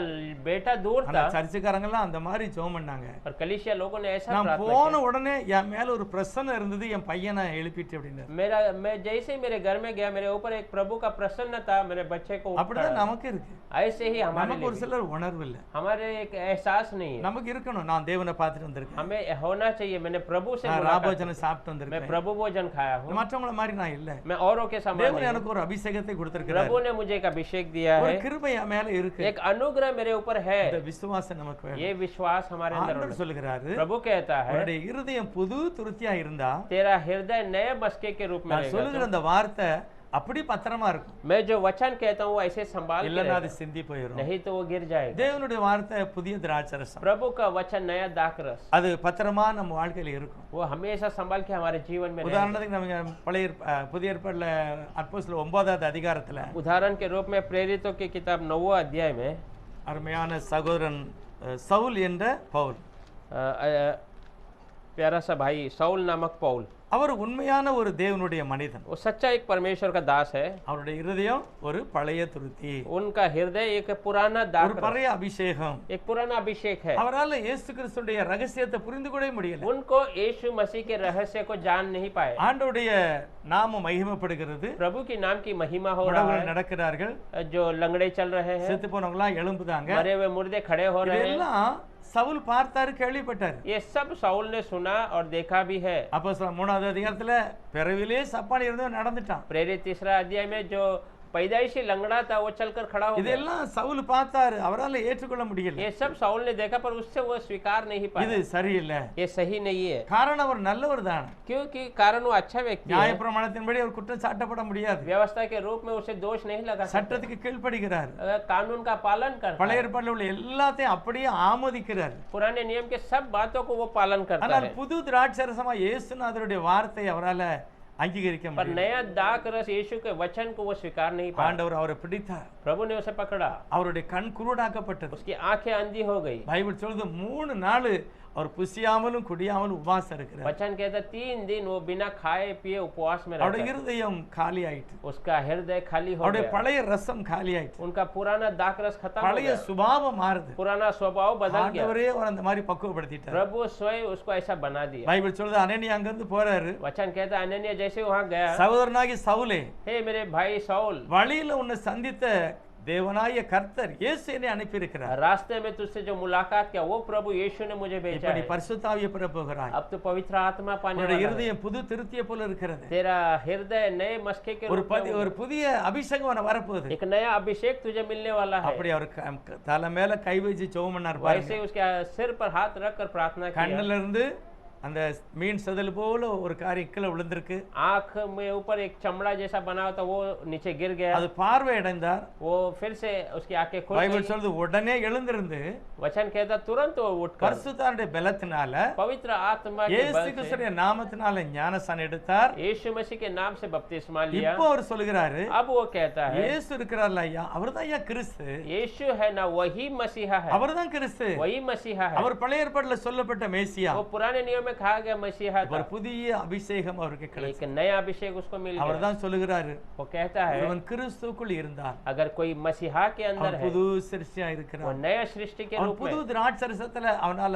बेटा दूर ஆனா था, சர்ச்சுக்காரங்க எல்லாம் அந்த மாதிரி ஜெபம் பண்ணாங்க. और कलीसिया लोगों ने ऐसा நான் प्रार्थना போன உடனே என் மேல ஒரு பிரசன்னம் இருந்தது, என் பையனை எழுப்பிட்டு அப்படின்னாரு. मैं जैसे ही मेरे घर में गया मेरे ऊपर एक प्रभु का प्रसन्न था, मेरे बच्चे को அப்படிதான் उठाया। நமக்கு இருக்கு. ऐसे ही हमारे நமக்கு ஒரு लिए சிலர் உணர்வு இல்ல, हमारे एक एहसास नहीं है, நமக்கு இருக்கணும். நான் தேவனை பார்த்துட்டு வந்திருக்கேன், हमें होना चाहिए। मैंने प्रभु से நான் मुलाकात ராபோஜனை சாப்பிட்டு की। मैं வந்திருக்கேன். प्रभु भोजन खाया हूँ, மற்றவங்கள மாதிரி நான் இல்ல. मैं औरों के समान தேவன் नहीं हूँ। எனக்கு ஒரு அபிஷேகத்தை கொடுத்திருக்கிறார், प्रभु ने मुझे एक अभिषेक दिया ஒரு है, கிருபை என் மேல இருக்கு. एक अनुग्रह मेरे ऊपर है। இந்த விசுவாசம் நமக்கு வேணும். ये विश्वास हमारे अंदर होना ஆண்டவர் சொல்லுகிறாரு, चाहिए। प्रभु कहता है உன்னுடைய இருதயம் புது துருத்தியா இருந்தா, तेरा हृदय नए मस्के के रूप में நான் रहेगा। சொல்லுகிற அந்த வார்த்தை அப்படி பத்திரமா இருக்கும், मैं जो वचन कहता हूँ वो ऐसे संभाल के இல்லன்னா அது रहेगा, சிந்தி போயிடும். नहीं तो वो गिर जाएगा। தேவனுடைய வார்த்தை புதிய திராட்சரசம், प्रभु का वचन नया दाखरस, அது பத்திரமா நம்ம வாழ்க்கையில இருக்கும். वो हमेशा संभाल के हमारे जीवन में रहेगा। உதாரணத்துக்கு நம்ம பழைய புதிய ஏற்பாடுல அப்போஸ்தலர் 9வது அதிகாரத்துல उदाहरण के रूप में प्रेरितों की किताब 9वां अध्याय में அருமையான சகோதரன் சவுல் என்ற பவுல், प्यारा सा भाई सौल नामक पौल, அவர் उन्மையான ஒரு தேவனுடைய மனிதன். वो सच्चा एक परमेश्वर का दास है। அவருடைய இருதயம் ஒரு பழைய துருத்தி, उनका हृदय एक पुराना ஒரு दाखरस, பழைய அபிஷேகம். एक पुराना अभिषेक है। அவரால் இயேசு கிறிஸ்துடைய ரகசியத்தை புரிந்து கூட முடியல. उनको यीशु मसीह के रहस्य को जान नहीं पाए। ஆண்டவருடைய நாமம் மகிமைப்படுகிறது, प्रभु की नाम की महिमा हो रहा உடவுகள் है, நடக்கிறார்கள், जो लंगड़े चल रहे हैं, செத்து போனவங்களாம் எழும்புதாங்க. मरे हुए मुर्दे खड़े हो रहे हैं। இதெல்லாம் சவுல் பார்த்தாரு, கேள்விப்பட்டாரு. ये सब साउल ने सुना और देखा भी है। அப்போஸ்தலர் 3வது அதிகாரத்துல பிறவிலே சப்பானி இருந்தவன் நடந்துட்டான். प्रेरित 3 अध्याय में जो पैदाइशी लंगड़ा था वो चलकर खड़ा हो गया। இதெல்லாம் சவுல் பார்த்தாரு, அவரால் ஏற்றுக்கொள்ள முடியல. ये सब साउल ने देखा पर उससे वो स्वीकार नहीं இது पाया। சரியில்லை, ये सही नहीं है, காரணம் அவர் நல்லவர் தான். क्योंकि कारण वो अच्छा व्यक्ति है। நியாயப்பிரமாணத்தின்படி அவர் குற்றம் சாட்டப்பட முடியாது, व्यवस्था के रूप में उसे दोष नहीं लगा सकते। சட்டத்துக்கு கீழ்ப்படுகிறார், कानून का पालन करता பழைய है, ஏற்பாட்டில் உள்ள எல்லாத்தையும் அப்படியே ஆமோதிக்கிறார். पुराने नियम के सब बातों को वो पालन करता ஆனால் है। புது திராட்சரசமா இயேசுநாதருடைய வார்த்தையை அவரால அங்கீகரிக்க पर முடியல. नया दाख रस यीशु के वचन को वो स्वीकार नहीं पाया। ஆண்டவர் அவரை பிடித்தார், प्रभु ने उसे पकड़ा, அவருடைய கண் குருடாக்கப்பட்டது. उसकी आंखें अंधी हो गई। பைபிள் சொல்லுது 3 நாள் அவர் புசியாமலும் குடியாமலும் உபவாசம் இருக்கிறார். वचन कहता 3 दिन वो बिना खाए पिए उपवास में रहता அவருடைய है। இருதயம் காலி ஆயிட்டு, उसका हृदय खाली हो அவருடைய गया, பழைய ரசம் காலி ஆயிட்டு, उनका पुराना दाख रस खत्म हो பழைய गया, சுபாவம் மாறுது. पुराना स्वभाव बदल गया। ஆண்டவரே அவர் அந்த மாதிரி பக்குவப்படுத்திட்டார். प्रभु स्वयं उसको ऐसा बना दिया। பைபிள் சொல்லுது அனனியா அங்கிருந்து போறாரு, वचन कहता अनन्या जैसे वहां गया, சகோதரனாகி சவுலே, हे मेरे भाई साउल, வழியில உன்னை சந்தித்த தேவனாய கர்த்தர் இயேசு என்னை அனுப்பி இருக்கிறார். रास्ते में तुझसे जो मुलाकात किया वो प्रभु यीशु ने मुझे भेजा இப்ப நீ है। பரிசுத்தாவியை பெற போகிறாய். अब तो पवित्र आत्मा पाने உன்னுடைய वाला है। இருதயம் புது திருத்திய போல இருக்கிறது. तेरा हृदय नए मस्के के ஒரு रूप में ஒரு புதிய அபிஷேகம் உனக்கு வரப்போகுது. एक नया अभिषेक तुझे मिलने वाला है। அப்படி அவர் தலை மேல கை வச்சு ஜெபம் பண்ணார் वैसे பாருங்க. ही उसके सिर पर हाथ रख कर प्रार्थना किया। கண்ணுல இருந்து அந்த மீன் செதில் போல ஒரு காரியம் கீழே விழுந்திருக்கு. आंख में ऊपर एक चमड़ा जैसा बना होता वो नीचे गिर गया, அது பார்வை அடைந்தார். वो फिर से उसकी आंखें खुल பைபிள் गई। சொல்லுது உடனே எழுந்திருந்து वचन कहता तुरंत वो उठकर பரிசுத்தாருடைய பலத்தினால पवित्र आत्मा के இயேசு बल से கிறிஸ்துவின் நாமத்தினால ஞானஸ்நானம் எடுத்தார். यीशु मसीह के नाम से बपतिस्मा लिया। இப்போ அவர் சொல்லுகிறாரு, अब वो कहता है இயேசு இருக்கிறார்ல ஐயா, அவர்தான் ஐயா கிறிஸ்து, यीशु है ना वही मसीहा है, அவர்தான் கிறிஸ்து. वही मसीहा है। அவர் பழைய ஏற்பாட்டுல சொல்லப்பட்ட மேசியா. वो पुराने नियम में कहा गया मसीहा ஒரு था, புதிய அபிஷேகம் அவருக்கு एक கிடைச்சது. नया अभिषेक उसको मिल गया। அவர்தான் சொல்லுகிறாரு, वो कहता है ஒருவன் கிறிஸ்துவுக்குள் இருந்தார் अगर कोई मसीहा के अंदर அவன் है புது சிருஷ்டியா वो இருக்கிறான். नया सृष्टि के அவன் रूप புது में, திராட்சரசத்துல அவனால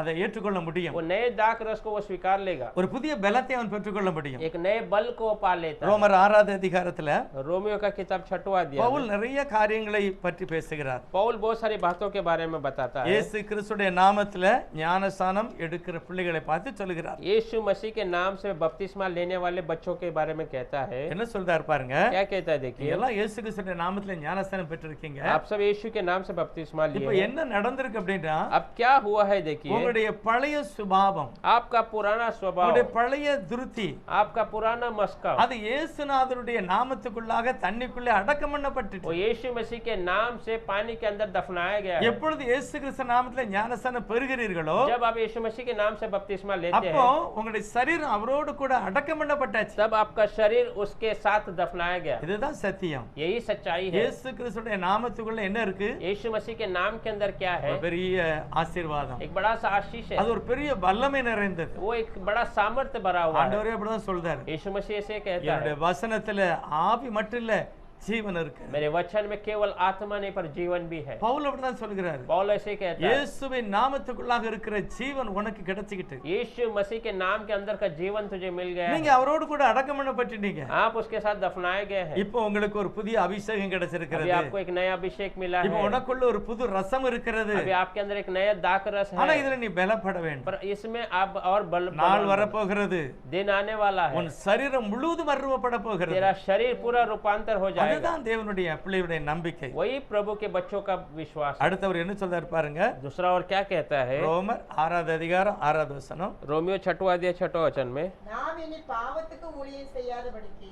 அதை ஏற்றுக்கொள்ள முடியும். वो नए दाख रस को वो स्वीकार लेगा, ஒரு புதிய பலத்தை அவன் பெற்றுக்கொள்ள முடியும். एक नए बल को वो पा लेता है। ரோமர் 6வது அதிகாரத்துல रोमियो का किताब 6वां अध्याय பவுல் में நிறைய காரியங்களை பற்றி பேசுகிறார். पौल बहुत सारी बातों के बारे में बताता है। இயேசு கிறிஸ்துடைய நாமத்துல ஞானஸ்நானம் எடுக்கிற பிள்ளைகளை பார்த்து சொல்லுகிறார். यीशु मसीह के नाम से बपतिस्मा लेने वाले बच्चों के बारे में कहता है। என்ன சொல்றாரு பாருங்க, क्या कहता है நீங்க देखिए, எல்லாம் இயேசு கிறிஸ்துடைய நாமத்துல ஞானஸ்நானம் பெற்றிருக்கீங்க. आप सब यीशु के नाम से बपतिस्मा இப்போ लिए हैं। என்ன நடந்திருக்கு அப்படின்னா, अब क्या हुआ है देखिए, உங்களுடைய பழைய சுபாவம், आपका पुराना स्वभाव, உங்களுடைய பழைய துருத்தி, आपका पुराना मस्का அது இயேசுநாதருடைய நாமத்துக்குள்ளாக தண்ணிக்குள்ளே அடக்கம் பண்ணப்பட்டுச்சு. वो यीशु मसीह के नाम से पानी के अंदर दफनाया गया है। எப்பொழுது இயேசு கிறிஸ்து நாமத்துல ஞானஸ்நானம் பெறுகிறீர்களோ जब आप यीशु मसीह के नाम से बपतिस्मा लेते அப்போ हैं உங்களுடைய சரீரம் அவரோடு கூட அடக்கம் பண்ணப்பட்டாச்சு. तब आपका शरीर उसके साथ दफनाया गया। இதுதான் சத்தியம். यही सच्चाई है। இயேசு கிறிஸ்துடைய நாமத்துக்குள்ள என்ன இருக்கு? यीशु मसीह के नाम के अंदर क्या है? ஒரு பெரிய ஆசீர்வாதம், एक बड़ा सा आशीष है, அது ஒரு பெரிய வல்லமை நிறைந்தது. वो एक बड़ा सामर्थ्य भरा हुआ है। ஆண்டவரே அப்படிதான் சொல்றாரு, यीशु मसीह से कहता என்னுடைய है வசனத்துல ஆவி மட்டும் இல்ல ஜீவன் இருக்கு. मेरे वचन में केवल आत्मा नहीं पर जीवन भी है। பவுல் அப்படிதான் சொல்கிறாரு, पौल ऐसे कहता है இயேசுவின் நாமத்துக்குள்ளாக இருக்கிற ஜீவன் உனக்கு கிடைச்சிக்கிட்டு, यीशु मसीह के नाम के अंदर का जीवन तुझे मिल गया நீங்க है। அவரோடு கூட அடக்கம் பண்ணப்பட்டீங்க. आप उसके साथ दफनाए गए हैं। இப்போ உங்களுக்கு ஒரு புதிய அபிஷேகம் अभी கிடைச்சிருக்கிறது. आपको एक नया अभिषेक मिला இப்போ है। உனக்குள்ள ஒரு புது ரசம் இருக்கிறது. अभी आपके अंदर एक नया दाक रस ஆனா है, இதுல நீ பலப்பட வேண்டும். पर इसमें आप और நாள் வரப்போகிறது, दिन आने वाला है, உன் சரீரம் முழுவதும் அருவப்பட போகிறது. तेरा शरीर पूरा रूपांतर हो जाएगा। அதுதான் தேவனுடைய பிள்ளையுடைய நம்பிக்கை. वही प्रभु के बच्चों का विश्वास है। அடுத்தவர் என்ன சொல்றாரு பாருங்க, दूसरा और क्या कहता है, ரோமர் 6வது அதிகாரம் 6வது வசனம். रोमियो 6वां अध्याय 6वां वचन में, நாம் இனி பாவத்துக்கு ஊழியம் செய்யாதபடிக்கு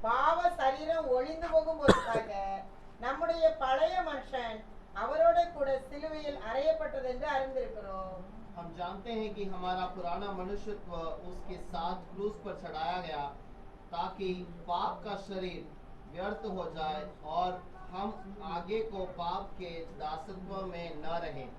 பாவ சரீரம் ஒளிந்து போகும்போதுக்காக நம்முடைய பழைய மனுஷன் அவரோட கூட சிலுவையில் அறையப்பட்டது என்று அறிந்திருக்கிறோம். हम जानते हैं कि हमारा पुराना मनुष्यत्व उसके साथ क्रूस पर चढ़ाया गया ताकि पाप का शरीर व्यर्थ हो जाए और हम आगे को पाप के दासत्व में न रहें।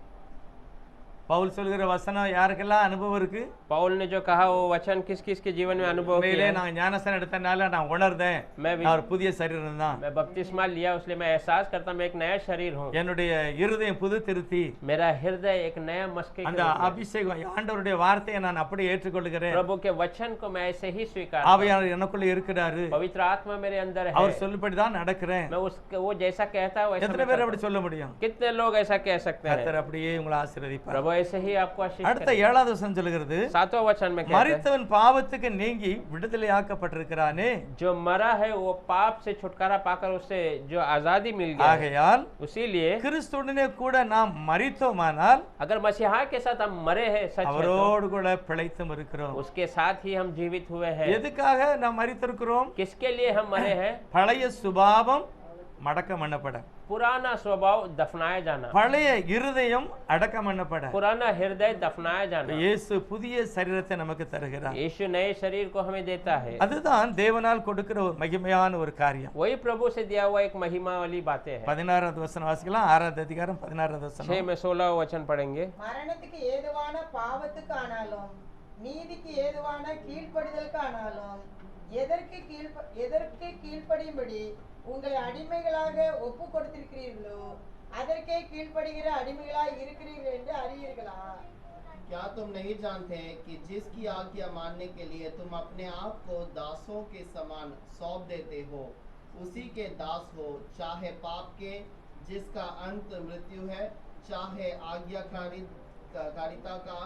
பவுல் சொல்கிற வசனம் யாருக்கெல்லாம் அனுபவம் இருக்கு? पौल ने जो कहा वो वचन किस किस के जीवन में अनुभव உண்மையிலே किया है? நான் ஞானஸ்நானம் எடுத்தனால நான் உணர்ந்தேன், मैं நான் ஒரு புதிய சரீரம் தான். मैं बपतिस्मा लिया इसलिए मैं एहसास करता मैं एक नया शरीर हूँ। என்னுடைய இருதயம் புது திருத்தி, मेरा हृदय एक नया मस्के அந்த அபிஷேகம் ஆண்டவருடைய வார்த்தையை நான் அப்படியே ஏற்றுக்கொள்கிறேன். प्रभु के वचन को मैं ऐसे ही स्वीकार, ஆவியானவர் எனக்குள்ள இருக்கிறாரு, पवित्र आत्मा मेरे अंदर है, அவர் சொல்லுபடி தான் நடக்கிறேன். मैं वो जैसा कहता है वैसा எத்தனை मैं பேர் करता அப்படி சொல்ல முடியும்? हूं। कितने लोग ऐसा कह सकते हैं? கர்த்தர் அப்படியே உங்களை ஆசீர்வதிப்பார். प्रभु ऐसे ही आपको आशीष அடுத்த करे। 7வது வசனம் சொல்லுகிறது, 7वां वचन में कहता है மரித்தவன் பாவத்துக்கு நீங்கி விடுதலையாக்கப்பட்டிருக்கிறானே, जो मरा है वो पाप से छुटकारा पाकर उससे जो आजादी मिल गया है। ஆகையால் उसीलिए கிறிஸ்துவுடனே கூட நாம் மரித்தோமானால் अगर मसीहा के साथ हम मरे हैं सच है तो அவரோடு கூட பிழைத்தும் இருக்கிறோம். उसके साथ ही हम जीवित हुए हैं। எதுக்காக நாம் மரித்திருக்கிறோம்? किसके लिए हम मरे हैं? பழைய சுபாவம் மடக்கம் பண்ணப்பட, पुराना स्वभाव दफनाया जाना, பழைய இருதயம் அடக்கம் பண்ணப்பட, पुराना हृदय दफनाया जाना। இயேசு புதிய சரீரத்தை நமக்கு தருகிறார். यीशु नए शरीर को हमें देता है। அதுதான் தேவனால் கொடுக்கிற ஒரு மகிமையான ஒரு காரியம். वही प्रभु से दिया हुआ एक महिमा वाली बातें है। 16வது வசனம் வாசிக்கலாம். 6வது அதிகாரம் 16வது 6 வசனம். में 16 वचन पढ़ेंगे। மரணத்துக்கு ஏதுவான பாவத்துக்கு ஆனாலும் நீதிக்கு ஏதுவான கீழ்ப்படிதலுக்கு ஆனாலும் எதற்கு கீழ்ப்படியும்படி உங்களை அடிமைகளாக ஒப்பு கொடுத்திருக்கிறீர்களோ அதற்கே கீழ்ப்படுகிற அடிமைகளாய் இருக்கிறீர்கள் என்று அறியீர்களா? क्या तुम नहीं जानते कि जिसकी आज्ञा मानने के लिए तुम अपने आप को दासों के समान सौंप देते हो उसी के दास हो, चाहे पाप के जिसका अंत मृत्यु है, चाहे आज्ञाकारिता का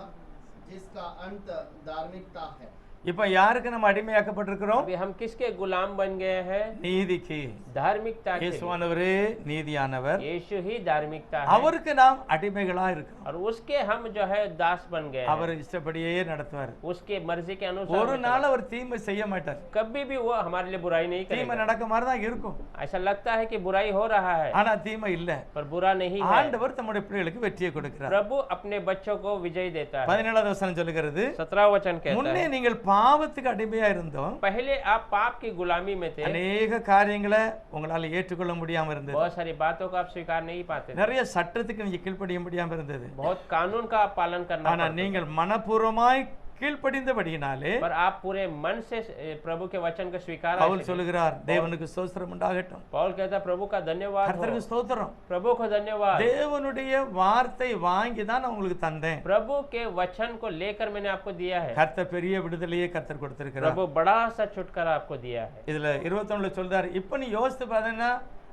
जिसका अंत धार्मिकता है। இப்போ யாருக்கு நம்ம அடிமையாக்கப்பட்டிருக்கிறோம்? अभी हम किसके गुलाम बन गए हैं? நீதிக்கு. धार्मिकता के लिए। இயேசுவானவரே நீதியானவர். यीशु ही धार्मिकता है அவருக்கு நாம் அடிமைகளா இருக்கிறோம். और उसके हम जो है दास बन गए हैं। அவர் இஷ்டப்படியே நடத்துவார். उसके मर्जी के अनुसार ஒரு நாள் அவர் தீமை செய்ய மாட்டார். कभी भी वो हमारे लिए बुराई नहीं தீமை करेगा। நடக்க மாதிரி தான் இருக்கும். ऐसा लगता है कि बुराई हो रहा है ஆனா தீமை இல்ல. पर बुरा नहीं है। ஆண்டவர் தம்முடைய பிள்ளைகளுக்கு வெற்றியை கொடுக்கிறார். प्रभु अपने बच्चों को विजय देता है। 17வது வசனம் சொல்லுகிறது, 17 वचन कहता முன்னே है, நீங்கள் பாவத்துக்கு அடிமையா இருந்தோம். पहले आप पाप की गुलामी में थे। அநேக காரியங்களை உங்களால ஏற்றுக்கொள்ள முடியாம இருந்தது. बहुत सारी बातों को आप स्वीकार नहीं पाते थे। நிறைய சட்டத்துக்கு நீங்க கீழ்ப்படிய முடியாம இருந்தது. बहुत कानून का आप पालन करना ஆனா पड़ता நீங்கள் மனப்பூர்வமாய் கீழ்ப்படிந்தபடியினாலே पर आप पूरे मन से प्रभु के वचन को स्वीकार பவுல் சொல்லுகிறார், தேவனுக்கு ஸ்தோத்திரம் உண்டாகட்டும். पौल कहता प्रभु का धन्यवाद हो। கர்த்தருக்கு ஸ்தோத்திரம். प्रभु को धन्यवाद। தேவனுடைய வார்த்தை வாங்கி தான் நான் உங்களுக்கு தந்தேன். प्रभु के वचन को लेकर मैंने आपको दिया है। கர்த்தர் பெரிய விடுதலையை கர்த்தர் கொடுத்திருக்கிறார். प्रभु बड़ा सा छुटकारा आपको दिया है। இதுல 21ல சொல்றாரு, இப்ப நீ யோசித்து பார்த்தேன்னா,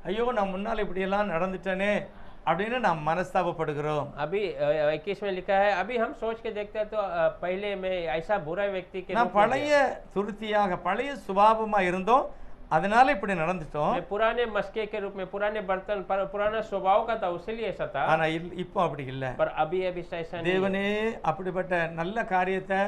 ஐயோ நான் முன்னால இப்படி எல்லாம் நடந்துட்டேனே அப்படின்னு நாம் மனஸ்தாபப்படுகிறோம். अभी 21 में लिखा है, अभी हम सोच के देखते हैं तो पहले मैं ऐसा बुरा व्यक्ति के நான் रूप में பழைய துருத்தியாக பழைய சுபாவமா இருந்தோம், அதனால இப்படி நடந்துட்டோம். मैं पुराने मस्के के रूप में पुराने बर्तन पर पुराना स्वभाव का था, उसीलिए ऐसा था। ஆனா இப்போ அப்படி இல்ல. पर अभी अभी ऐसा नहीं है। தேவனே அப்படிப்பட்ட நல்ல காரியத்தை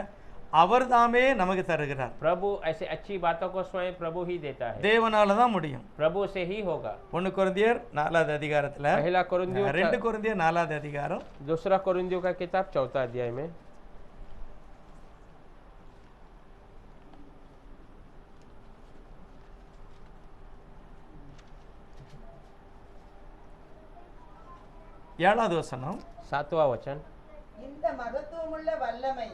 அவர்தாமே நமக்கு தருகிறார். प्रभु ऐसे अच्छी बातों को स्वयं प्रभु ही देता है। தேவனால தான் முடியும். प्रभु से ही होगा। 1 கொரிந்தியர் 4வது அதிகாரத்துல, पहला कोरिन्थियों 2 கொரிந்தியர் 4வது அதிகாரம் दूसरा कोरिन्थियों का किताब 4 अध्याय में 7வது வசனம், 7वां वचन, இந்த மகத்துவமுள்ள வல்லமை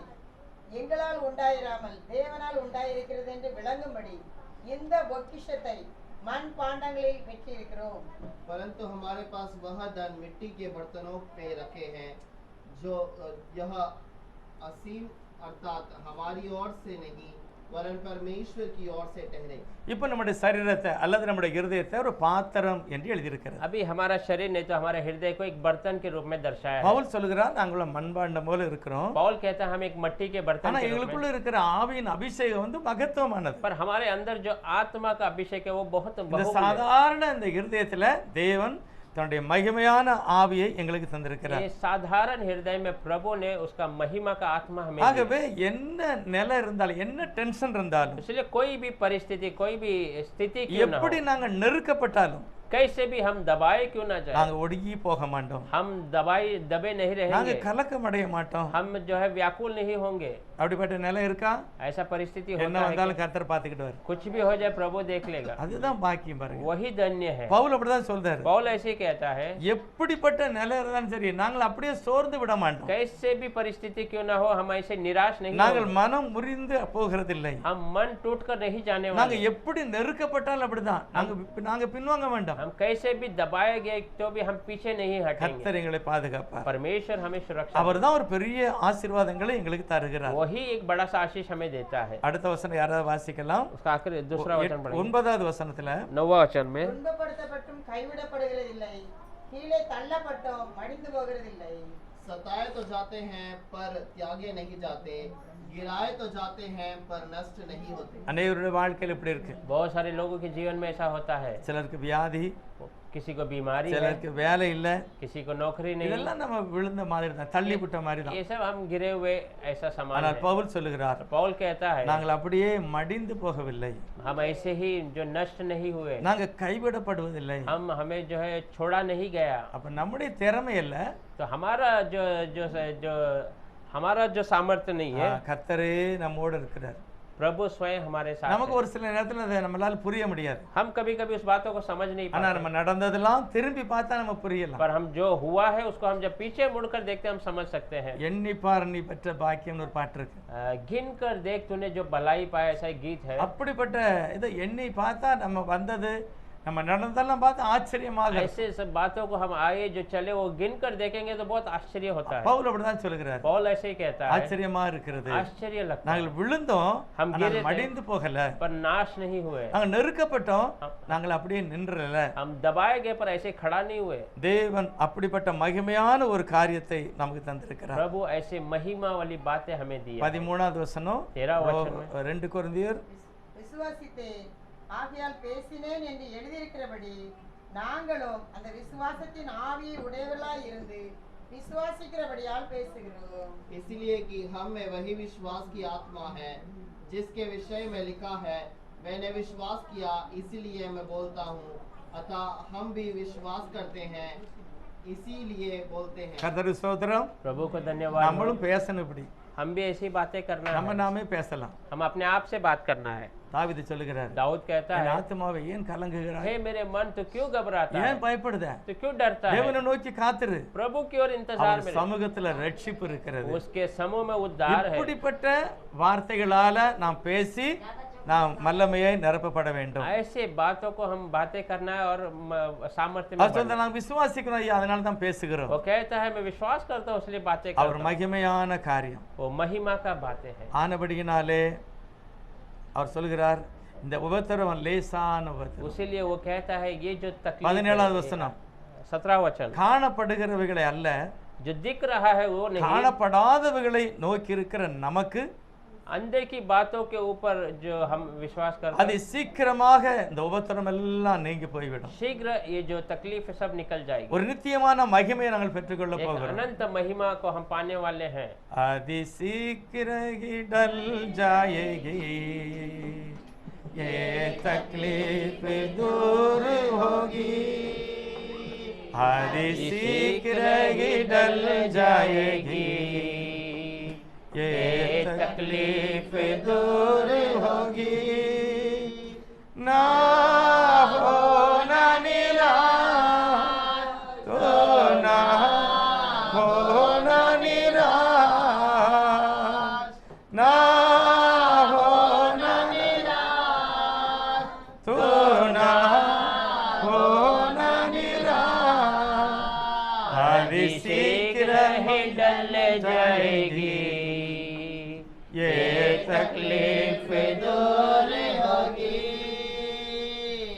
எங்களால் உண்டாயிராமல் தேவனால் உண்டாயிருக்கிறது என்று விளங்கும்படி இந்த பொக்கிஷத்தை மண் பாண்டங்களில் பெற்றிருக்கிறோம். परंतु हमारे पास वह धन मिट्टी के बर्तनों में रखे हैं, जो यह असीम अर्थात हमारी ओर से नहीं वरन परमेश्वर की ओर से ठहरे। இப்போ நம்முடைய சரீரத்தை அல்லது நம்முடைய இருதயத்தை ஒரு பாத்திரம் என்று எழுதியிருக்கிறது. अभी हमारा शरीर नहीं तो हमारे हृदय को एक बर्तन के रूप में दर्शाया है। பவுல் சொல்லுகிறார், நாங்கள் மண்பாண்டம் போல இருக்கிறோம். पौल कहता है हम एक मिट्टी के बर्तन ஆனா के रूप में, எங்களுக்குள்ள இருக்கிற ஆவியின் அபிஷேகம் வந்து மகத்துவமானது. पर हमारे अंदर जो आत्मा का अभिषेक है वो बहुत இந்த बहुमूल्य है। சாதாரண இந்த இருதயத்துல தேவன் தன்னுடைய மகிமையான ஆவியை எங்களுக்கு தந்திருக்கிறார். ये साधारण हृदय में प्रभु ने उसका महिमा का आत्मा हमें दिया। ஆகவே என்ன நிலை இருந்தாலும் என்ன டென்ஷன் இருந்தாலும் इसलिए कोई भी परिस्थिति कोई भी स्थिति क्यों ना हो, எப்படி நாங்க நெருக்கப்பட்டாலும் कैसे भी हम दबाए क्यों ना जाए, நாங்க ஒடுங்கி போக மாட்டோம். हम दबे नहीं நாங்க रहेंगे, கலக்கம் அடைய மாட்டோம். हम जो है व्याकुल नहीं होंगे। அப்படிப்பட்ட நிலை இருக்கா? ऐसा परिस्थिति என்ன होता है வந்தாலும் கர்த்தர் பார்த்துக்கிட்டு कि कुछ भी हो जाए प्रभु देख लेगा। அதுதான் பாக்கியம் பாருங்க. वही धन्य है। பவுல் அப்படிதான் சொல்றாரு, पौल ऐसे कहता है, எப்படிப்பட்ட நிலை இருந்தாலும் சரி நாங்கள் அப்படியே சோர்ந்து விட மாட்டோம். कैसे भी परिस्थिति क्यों ना हो हम ऐसे निराश नहीं நாங்கள் होंगे। மனம் முறிந்து போகிறதில்லை. हम मन टूट कर नहीं जाने நாங்க वाले। எப்படி நெருக்கப்பட்டாலும் அப்படிதான், நாங்க பின்வாங்க வேண்டாம். हम कैसे भी दबाए गए तो भी हम पीछे नहीं हटेंगे। கர்த்தர் எங்களை பாதுகாப்பார். परमेश्वर हमें सुरक्षा அவர்தான் ஒரு பெரிய ஆசீர்வாதங்களை எங்களுக்கு தருகிறார். वही एक बड़ा सा आशीष हमें देता है। அடுத்த வசனம் யாராவது வாசிக்கலாம்? उसका आखिर दूसरा वचन पढ़ेंगे 9வது வசனத்துல, 9वां वचन में, துன்பப்படுத்தப்பட்டும் கைவிடப்படுகிறதில்லை, கீழே தள்ளப்பட்டோம் மடிந்து போகிறதில்லை, सताए तो जाते हैं पर त्यागे नहीं जाते, गिराए तो जाते हैं पर नष्ट नहीं होते। அநேகருடைய வாழ்க்கையில் இப்படி இருக்கு. बहुत सारे लोगों के जीवन में ऐसा होता है। சிலருக்கு வியாதி, किसी को बीमारी है, சிலருக்கு வேலை இல்ல, किसी को नौकरी नहीं, இதெல்லாம் நம்ம விழுந்த மாதிரி தான், தள்ளி விட்ட மாதிரி தான். ये सब हम गिरे हुए ऐसा समान ஆனால் है। பவுல் சொல்லுகிறார், पौल कहता है நாங்கள் அப்படியே மடிந்து போகவில்லை, हम ऐसे ही जो नष्ट नहीं हुए, நாங்க கைவிடப்படுவதில்லை. हमें जो है छोड़ा नहीं गया। அப்ப நம்முடைய திறமை இல்ல, तो हमारा जो जो जो हमारा जो सामर्थ्य नहीं है, கர்த்தரே நம்மோடு இருக்கிறார். प्रभु स्वयं हमारे साथ நமக்கு है। ஒரு சில நேரத்துல அதை நம்மளால புரிய முடியாது. हम कभी कभी उस बातों को समझ नहीं ஆனா पाते, நம்ம நடந்ததெல்லாம் திரும்பி பார்த்தா நம்ம புரியலாம். पर हम जो हुआ है उसको हम जब पीछे मुड़कर देखते हैं हम समझ सकते हैं। எண்ணி பார் நீ பெற்ற பாக்கியம்னு ஒரு பாட்டு இருக்கு. गिन कर देख तूने जो भलाई पाया, ऐसा एक गीत है। அப்படிப்பட்ட இதை எண்ணி பார்த்தா நம்ம வந்தது நம்ம நடந்தெல்லாம் பார்த்து ஆச்சரியமாக இருக்கும். ऐसे सब बातों को हम आए जो चले वो गिन कर देखेंगे तो बहुत आश्चर्य होता है। பவுல் அப்படிதான் சொல்லுகிறார், पौल ऐसे ही कहता है, ஆச்சரியமா இருக்கிறது, आश्चर्य लगता है, நாங்கள் விழுந்தோம் हम ஆனால் गिरे थे, மடிந்து போகல, पर नाश नहीं हुए, நாங்கள் நெருக்கப்பட்டோம் நாங்கள் அப்படியே நின்றல. हम दबाए गए पर ऐसे खड़ा नहीं हुए। தேவன் அப்படிப்பட்ட மகிமையான ஒரு காரியத்தை நமக்கு தந்திருக்கிறார். प्रभु ऐसे महिमा वाली बातें हमें दी है। 13வது வசனம் 13 वचन में 2 கொரிந்தியர் விசுவாசித்தேன் ஆகையால் பேசினேன் என்று எழுதியிருக்கிறபடி நாங்களும் அந்த விசுவாசத்தின் ஆவியை உடையவர்களாய் இருந்து விசுவாசிக்கிறபடியால் பேசுகிறோம்। इसलिए कि हम में वही विश्वास की आत्मा है जिसके विषय में लिखा है, मैंने विश्वास किया इसीलिए मैं बोलता हूँ, अतः हम भी विश्वास करते हैं इसीलिए बोलते हैं। கர்த்தருக்கு ஸ்தோத்திரம். प्रभु को धन्यवाद। நம்மளும் பேசணும், இப்படி हम भी ऐसी बातें करना நம்ம है, நாமே பேசலாம். हम अपने आप से बात करना है। தாவீது சொல்லுகிறார், दाऊद कहता என் है, ஆத்துமாவை ஏன் கலங்குகிறாய், हे मेरे मन तो क्यों घबराता है, ஏன் பயப்படுத, तो क्यों डरता है, தேவனை நோக்கி காத்திரு, प्रभु की ओर इंतजार அவர் में சமூகத்துல ரட்சிப்பு இருக்கிறது. उसके समूह में उद्धार है। இப்படிப்பட்ட வார்த்தைகளால நாம் பேசி நாம் வல்லமையை நிரப்பப்பட வேண்டும். ऐसे बातों को हम बातें करना है और सामर्थ्य में அவர் बढ़ना சொல்ல நாங்க விசுவாசிக்கிறோம் ஐயா, அதனால தான் பேசுகிறோம். है। वो कहता है मैं विश्वास करता हूँ इसलिए बातें அவர் करता हूँ। மகிமையான காரியம் वो महिमा का बातें है। ஆனபடியினாலே அவர் சொல்கிறார், இந்த உபத்திரவம் லேசான உபத்திரவம். इसीलिए वो कहता है ये जो तकलीफ 17வது है, வசனம், 17 वचन, காணப்படுகிறவைகளை அல்ல जो दिख रहा है वो नहीं, காணப்படாதவைகளை நோக்கி இருக்கிற நமக்கு अंदर की बातों के ऊपर जो हम विश्वास करते அது हैं, சீக்கிரமாக இந்த உபத்திரம் எல்லாம் நீங்கி போய்விடும். शीघ्र ये जो तकलीफ है सब निकल जाएगी। ஒரு நித்தியமான மகிமையை நாங்கள் பெற்றுக்கொள்ள एक போகிறோம். अनंत महिमा को हम पाने वाले हैं। अति शीघ्र ही डल जाएगी, ये तकलीफ दूर होगी, अति शीघ्र ही डल जाएगी, ये तकलीफ दूर होगी, ना हो ना निराश, तो ना हो ना निराश, ना हो ना निराश, तो ना हो ना निराश, हरि शीघ्र ही डल जाएगी, ये तकलीफ दूर होगी,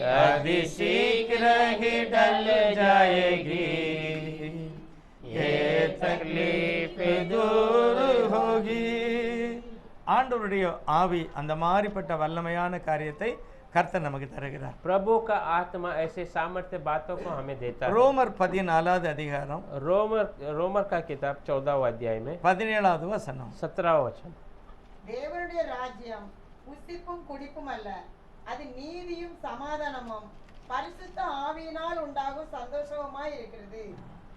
हरि शीघ्र ही डल जाएगी, ये तकलीफ दूर होगी. ஆண்டவருடைய ஆவி அந்த மாதிரிப்பட்ட வல்லமையான காரியத்தை கர்த்தர் நமக்கு தருகிறார். प्रभु का आत्मा ऐसे सामर्थ्य बातों को हमें देता है। ரோமர் 14வது அதிகாரம் रोमर का किताब 14वां अध्याय में 17வது வசனம். 17वां वचन, தேவனுடைய ராஜ்யம் புசிப்பும் குடிப்பும் அல்ல, அது நீதியும் சமாதானமும் பரிசுத்த ஆவியினால் உண்டாகும் சந்தோஷமாய் இருக்கிறது।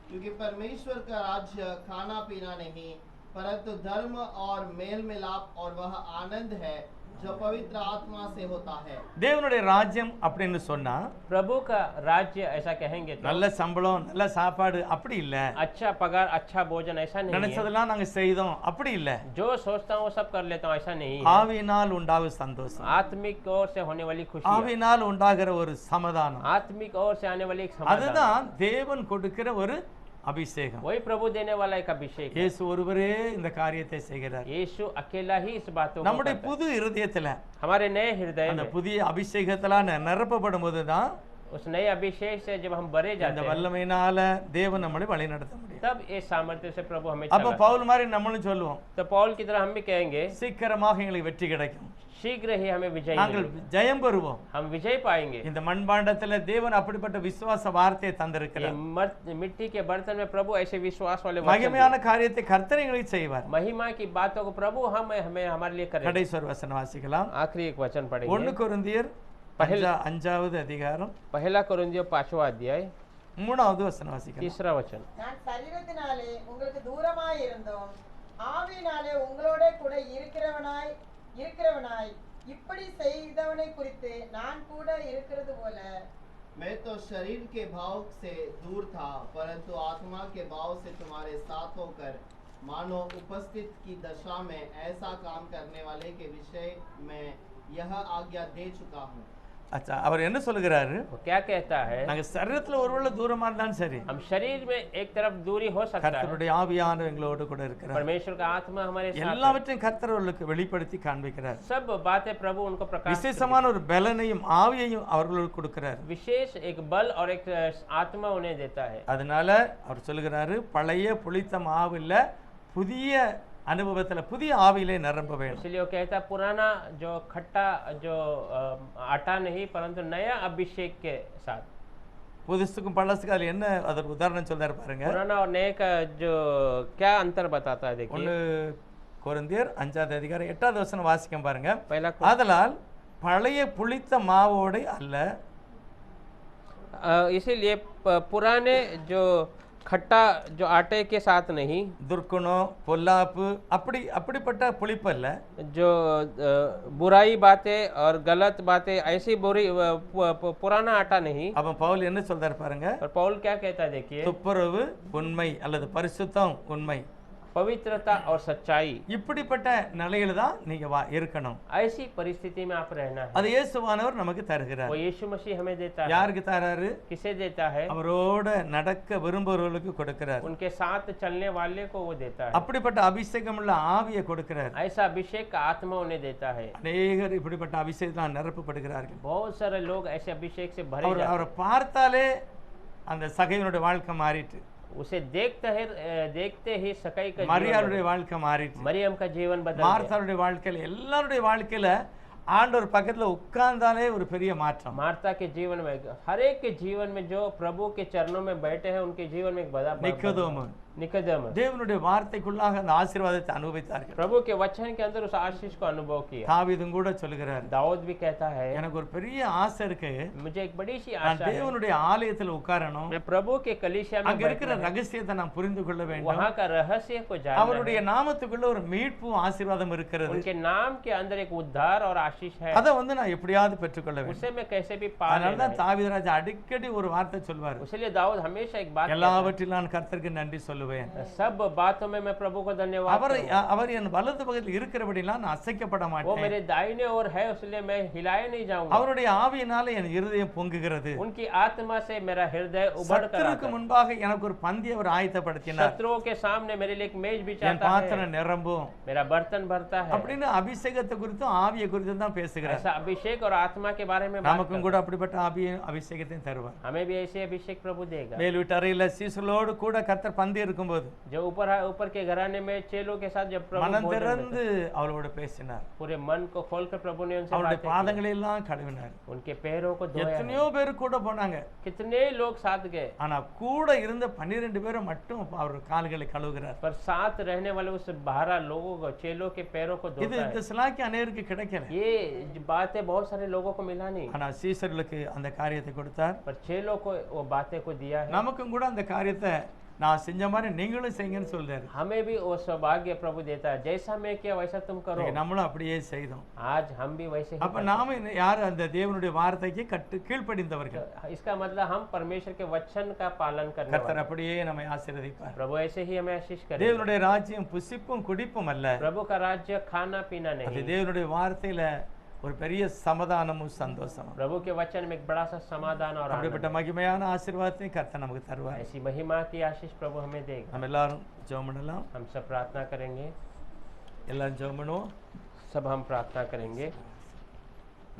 क्योंकि परमेश्वर का राज्य खाना पीना नहीं परंतु धर्म और मेल मिलाप और वह आनंद है जो पवित्र आत्मा से होता है। தேவனுடைய ராஜ்யம் அப்படின்னு சொன்னா प्रभु का राज्य ऐसा कहेंगे तो நல்ல சம்பளம், நல்ல சாப்பாடு அப்படி இல்ல, अच्छा पगार, अच्छा भोजन ऐसा नहीं है। நினைச்சதெல்லாம் நாங்க செய்தோம் அப்படி இல்ல. जो सोचता हूँ वो सब कर लेता हूँ ऐसा नहीं है। ஆவியினால் உண்டாகும் சந்தோஷம், आत्मिक ओर से होने वाली खुशी, ஆவியினால் உண்டாகிற ஒரு சமாதானம், आत्मिक ओर से आने वाली एक समाधान, அதுதான் தேவன் கொடுக்கிற ஒரு அபிஷேகம். वही प्रभु देने वाला एक अभिषेक है। இயேசு ஒருவரே இந்த காரியத்தை செய்கிறார். यीशु अकेला ही इस बातों को நம்முடைய करता है। புது இருதயத்துல हमारे नए हृदय அந்த में புதிய அபிஷேகத்தெல்லாம் நிரப்பப்படும் போதுதான் उस नए अभिषेक से जब हम भरे அந்த जाते हैं வல்லமையினால தேவன் நம்மளை வழி நடத்த முடியும். तब ये सामर्थ्य से प्रभु हमें அப்ப चलाता பவுல் மாதிரி நம்மளும் சொல்லுவோம், है। तो पौल की तरह हम भी कहेंगे சீக்கிரமாக எங்களுக்கு வெற்றி கிடைக்கும், शीघ्र ही हमें विजय நாங்கள் मिलेगी, ஜெயம் பெறுவோம். हम विजय पाएंगे। இந்த மண்பாண்டத்துல தேவன் அப்படிப்பட்ட விசுவாச வார்த்தையை ये தந்திருக்கிறார். मिट्टी के बर्तन में प्रभु ऐसे विश्वास वाले वचन மகிமையான காரியத்தை கர்த்தர் எங்களுக்கு செய்வார். दिए। महिमा की बातों को प्रभु हमें हमारे लिए करें। கடைசி ஒரு வசனம் வாசிக்கலாம். आखिरी एक वचन 1 पढ़ेंगे। கொரிந்தியர் पहला 5வது அதிகாரம் पहला कोरिन्थियों 5वां अध्याय 3வது வசனம் வாசிக்கலாம். 3रा वचन, நான் சரீரத்தினாலே உங்களுக்கு தூரமாய் இருந்தோம், ஆவியினாலே உங்களோட கூட இருக்கிறவனாய் இப்படி செய்தவனை குறித்து நான் கூட இருக்கிறது போல मैं तो शरीर के भाव से दूर था परंतु आत्मा के भाव से तुम्हारे साथ होकर मानो उपस्थित की दशा में ऐसा काम करने वाले के विषय में यह आज्ञा दे चुका हूँ। அச்சா அவர் என்ன சொல்லுகிறாரு, वो क्या कहता है, நாங்க சரீரத்துல ஒருவேளை தூரமா இருந்தாலும் சரி, हम शरीर में एक तरफ दूरी हो सकता है, கர்த்தருடைய ஆவியானவர் எங்களோடு கூட இருக்கிறார். परमेश्वर का आत्मा हमारे साथ है। எல்லாவற்றையும் கர்த்தர் அவர்களுக்கு வெளிப்படுத்தி காண்பிக்கிறார். सब बातें प्रभु उनको प्रकाश करते விசேஷமான ஒரு பலனையும் ஆவியையும் அவர்களுக்கு கொடுக்கிறார். हैं। विशेष एक बल और एक आत्मा उन्हें देता है। அதனால அவர் சொல்லுகிறாரு, பழைய புளித்த மாவுல புதிய அனுபவத்துல புதிய ஆவியிலே நிரம்ப வேணும். इसलिए वो कहता है पुराना जो खट्टा जो आटा नहीं परंतु नया अभिषेक के साथ। புதுசுக்கும் பழசுக்கும் அதுல என்ன அதற்கு உதாரணம் சொல்றாரு பாருங்க. पुराना और नए का जो क्या अंतर बताता है देखिए। 1 கொரிந்தியர் 5வது அதிகாரம் 8வது வசனம் வாசிக்கும் பாருங்க. पहला ஆதலால் பழைய புளித்த மாவோடு அல்ல, इसीलिए पुराने जो खट्टा जो आटे के साथ नहीं, துர்க்குணம் பொல்லாப்பு அப்படிப்பட்ட புளிப்பு அல்ல, जो बुराई बातें और गलत बातें ऐसी बुरी पुराना आटा नहीं। அவன் பவுல் என்ன சொல்றாரு பாருங்க. और पौल क्या कहता है देखिए, துப்புரவு உண்மை அல்லது பரிசுத்தம் உண்மை, पवित्रता और सच्चाई, இப்படிப்பட்ட நிலையில தான் நீங்க இருக்கணும். ऐसी परिस्थिति में आप रहना है। அது இயேசுவானவர் நமக்கு தருகிறார். वो यीशु मसीह हमें देता है। யாருக்கு தராரு? किसे देता है? அவரோட நடக்க விரும்புகிறவர்களுக்கு கொடுக்கிறார். उनके साथ चलने वाले को वो देता है। அப்படிப்பட்ட அபிஷேகம் உள்ள ஆவியை கொடுக்கிறார். ऐसा अभिषेक का आत्मा उन्हें देता है। அநேகர் இப்படிப்பட்ட அபிஷேகத்தால் நிரப்பப்படுகிறார்கள். बहुत सारे लोग ऐसे अभिषेक से भरे जाते हैं। அவரை பார்த்தாலே அந்த சகையினுடைய வாழ்க்கை மாறிட்டு, उसे देखते ही सकई का மரியாளுடைய வாழ்க்கை மாறிட்டு, मरियम का जीवन बदल गया। மார்த்தாளுடைய வாழ்க்கையில எல்லாருடைய வாழ்க்கையில ஆண்டவர் பக்கத்துல உட்கார்ந்தாலே ஒரு பெரிய மாற்றம். मार्था के जीवन में, हर एक के जीवन में जो प्रभु के चरणों में बैठे हैं उनके जीवन में एक बड़ा निकोदेम தேவனுடைய வார்த்தைக்குள்ளாக அந்த ஆசீர்வாதத்தை அனுபவித்தார்கள். प्रभु के वचन के अंदर उस आशीष को अनुभव किया। தாவீதும் கூட சொல்லுகிறார், दाऊद भी कहता है, எனக்கு ஒரு பெரிய ஆசை இருக்கு, मुझे एक बड़ी सी நான் आशा है, தேவனுடைய ஆலயத்துல உட்காரணும், मैं प्रभु के कलीसिया में அங்க இருக்கிற ரகசியத்தை நான் புரிந்து கொள்ள வேண்டும், वहां का रहस्य को जानना அவருடைய நாமத்துக்குள்ள ஒரு மீட்பு ஆசீர்வாதம் है, இருக்கிறது, उनके नाम के अंदर एक उद्धार और आशीष है, அதை நான் எப்படியாவது பெற்றுக்கொள்ள வேண்டும். उसे मैं कैसे भी पा அதனால लेना தான் है। தாவீது ராஜா அடிக்கடி ஒரு வார்த்தை சொல்வார், इसलिए दाऊद हमेशा एक बात कहता எல்லாவற்றிலும் நான் கர்த்தருக்கு நன்றி சொல்லுவேன். है, सब बातों में मैं प्रभु को धन्यवाद அவர் என் வலது பக்கத்தில் இருக்கிறபடிலாம் நான் அசைக்கப்பட वो மாட்டேன். मेरे दाहिने ओर है इसलिए मैं हिलाए नहीं जाऊंगा। அவருடைய ஆவியினால என் இருதயம் பொங்குகிறது. उनकी आत्मा से मेरा हृदय उभर कर आता சத்துருக்கு है। முன்பாக எனக்கு ஒரு பந்தி அவர் ஆயத்தப்படுத்தினார், शत्रुओं के सामने मेरे लिए एक मेज என் बिछाता பாத்திரம் है, நிரம்பும் मेरा बर्तन भरता है। அப்படின்னு அபிஷேகத்தை குறித்தும் ஆவியை குறித்தும் தான் பேசுகிறார். ऐसा अभिषेक और आत्मा के बारे में बात நமக்கும் கூட அப்படிப்பட்ட அபிஷேகத்தையும் தருவார். हमें भी ऐसे अभिषेक प्रभु देगा। மேல் வீட்டு அறையில சீசலோடு கூட கர்த்தர் பந்தி இருக்கும்போது जो ऊपर के घराने में चेलों के साथ जब प्रभु மனம் भोजन திறந்து அவளோட பேசினார். में पूरे मन को खोलकर प्रभु ने उनसे அவருடைய बातें की, பாதங்களை எல்லாம் கழுவினார். उनके पैरों को धोया। எத்தனையோ பேர் கூட போனாங்க, कितने लोग साथ गए, ஆனா கூட இருந்த 12 பேரை மட்டும் அவர் கால்களை கழுவுகிறார். पर साथ रहने वाले उस 12 लोगों को, चेलों के पैरों को இது धोता இந்த है। சிலாக்கி அநேருக்கு கிடைக்கல, ये बातें बहुत सारे लोगों को मिला नहीं, ஆனா சீசர்களுக்கு அந்த காரியத்தை கொடுத்தார். पर चेलों को वो बातें को दिया है। நமக்கும் கூட அந்த காரியத்தை நான் செஞ்ச மாதிரி நீங்களும் செய்யுங்கன்னு சொல்றாரு. हमें भी वो सौभाग्य प्रभु देता है, जैसा मैं किया वैसा तुम करो। நம்மளும் அப்படியே செய்தோம். आज हम भी वैसे ही அப்ப நாம யார் அந்த தேவனுடைய வார்த்தைக்கு கீழ்ப்படிந்தவர்கள். इसका मतलब हम परमेश्वर के वचन का पालन करने वाले। கர்த்தர் அப்படியே நம்மை ஆசீர்வதிப்பார். प्रभु ऐसे ही हमें आशीष करे। தேவனுடைய ராஜ்யம் புசிப்பும் குடிப்பும் அல்ல, प्रभु का राज्य खाना पीना அது नहीं, தேவனுடைய வார்த்தையில ஒரு பெரிய சமாதானமும் சந்தோஷமும். प्रभु के वचन में एक बड़ा सा समाधान और அப்படிப்பட்ட आनंद। மகிமையான ஆசீர்வாதத்தை கர்த்தர் நமக்கு தருவார். ऐसी महिमा की आशीष प्रभु हमें देगा। நம்ம எல்லாரும் ஜெபம் பண்ணலாம். हम सब प्रार्थना करेंगे, எல்லாரும் ஜெபம் பண்ணுவோம். सब हम प्रार्थना करेंगे।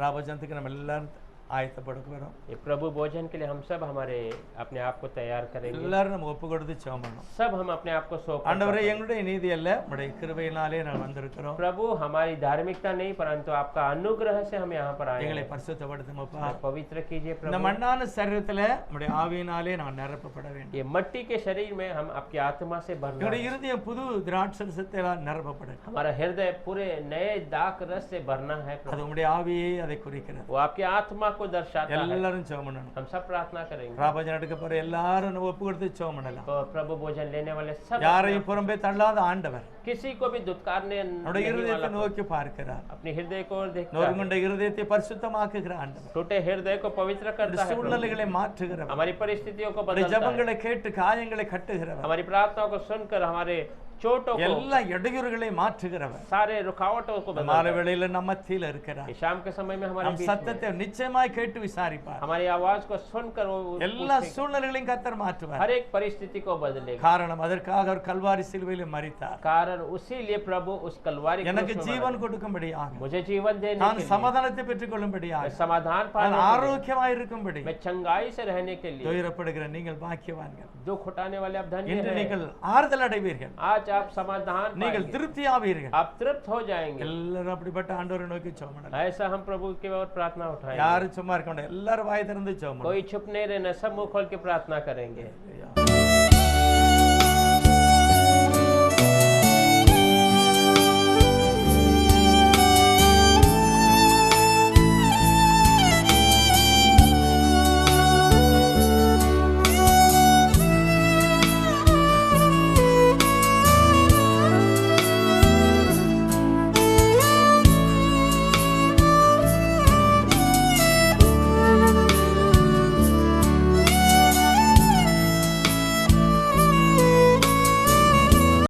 ராபஜனத்துக்கு நம்ம எல்லாரும் ஆயத்தப்படுகிறோம். ये प्रभु भोजन के लिए हम सब हमारे अपने आप को तैयार करेंगे। எல்லாரும் நம்ம ஒப்பு கொடுத்து ஜெபம் பண்ணணும். सब हम अपने आप को सौंप ஆண்டவரே, எங்களுடைய நீதி அல்ல, உம்முடைய கிருபையினாலே நான் வந்திருக்கிறோம். प्रभु हमारी धार्मिकता नहीं परंतु आपका अनुग्रह से हम यहाँ पर आए எங்களை हैं। பரிசுத்தப்படுத்துங்கப்பா. हमें पवित्र कीजिए இந்த प्रभु। மண்ணான சரீரத்துல உம்முடைய ஆவியினாலே நான் நிரப்பப்பட வேண்டும். ये मट्टी के शरीर में हम आपकी आत्मा से भरना என்னுடைய है। இருதயம் புது திராட்சரசத்தால் நிரப்பப்பட, हमारा हृदय पूरे नए दाक रस से भरना है அது प्रभु। உம்முடைய ஆவியே அதை குறிக்கிறது. वो आपकी आत्मा को दर्शाता है। எல்லாரும் ஜெபம் பண்ணணும். हम सब प्रार्थना करेंगे। ராபஜன் எடுக்க போற எல்லாரும் நம்ம ஒப்பு கொடுத்து ஜெபம் பண்ணலாம். तो प्रभु भोजन लेने वाले सब யாரையும் புறம்பே தள்ளாத ஆண்டவர் किसी को भी दुत्कारने நம்முடைய नहीं இருதயத்தை वाला, நோக்கி பார்க்கிறார். अपने हृदय को देखता है। நொறுங்குண்ட இருதயத்தை பரிசுத்தமாக்குகிற ஆண்டவர், टूटे हृदय को पवित्र இந்த करता है प्रभु। சூழ்நிலைகளை மாற்றுகிறவர், हमारी परिस्थितियों को நம்முடைய बदलता है। ஜெபங்களை கேட்டு காயங்களை கட்டுகிறவர், हमारी प्रार्थनाओं को सुनकर हमारे चोटों को, எல்லா இடையூறுகளை மாற்றுகிறவர் सारे रुकावटों को இந்த बदलता மாலை है। வேளையில நம்ம மத்தியில இருக்கிறார். ये शाम के समय में हमारे நம் बीच में சத்தத்தை நிச்சயமாய் கேட்டு விசாரிப்பார். हमारी आवाज को सुनकर वो எல்லா पूछेगा। சூழ்நிலைகளையும் கர்த்தர் மாற்றுவார். हर एक परिस्थिति को बदलेगा। காரணம் அதற்காக அவர் கல்வாரி சிலுவையில் மரித்தார். कारण उसी लिए प्रभु उस कलवारी எனக்கு क्रूस में ஜீவன் मरा। கொடுக்கும்படியாக, मुझे जीवन देने நான் के लिए, சமாதானத்தை பெற்றுக் கொள்ளும்படியாக, मैं समाधान நான் पाने के लिए, ஆரோக்கியமாய் இருக்கும்படி मैं चंगाई से रहने के लिए, துயரப்படுகிற நீங்கள் பாக்கியவான்கள். दुख उठाने वाले आप धन्य இன்று हैं। நீங்கள் ஆறுதல் அடைவீர்கள். आज आप समाधान நீங்கள் पाएंगे, திருப்தியாவீர்கள். आप तृप्त हो जाएंगे। எல்லாரும் அப்படிப்பட்ட ஆண்டவரை நோக்கி ஜெபம் பண்ணுங்க. ऐसा हम प्रभु की ओर प्रार्थना उठाएंगे। யாரும் சும்மா இருக்க வேண்டாம். எல்லாரும் வாய் திறந்து ஜெபம் பண்ணுங்க. कोई चुप नहीं रहना, सब मुंह खोल के प्रार्थना करेंगे।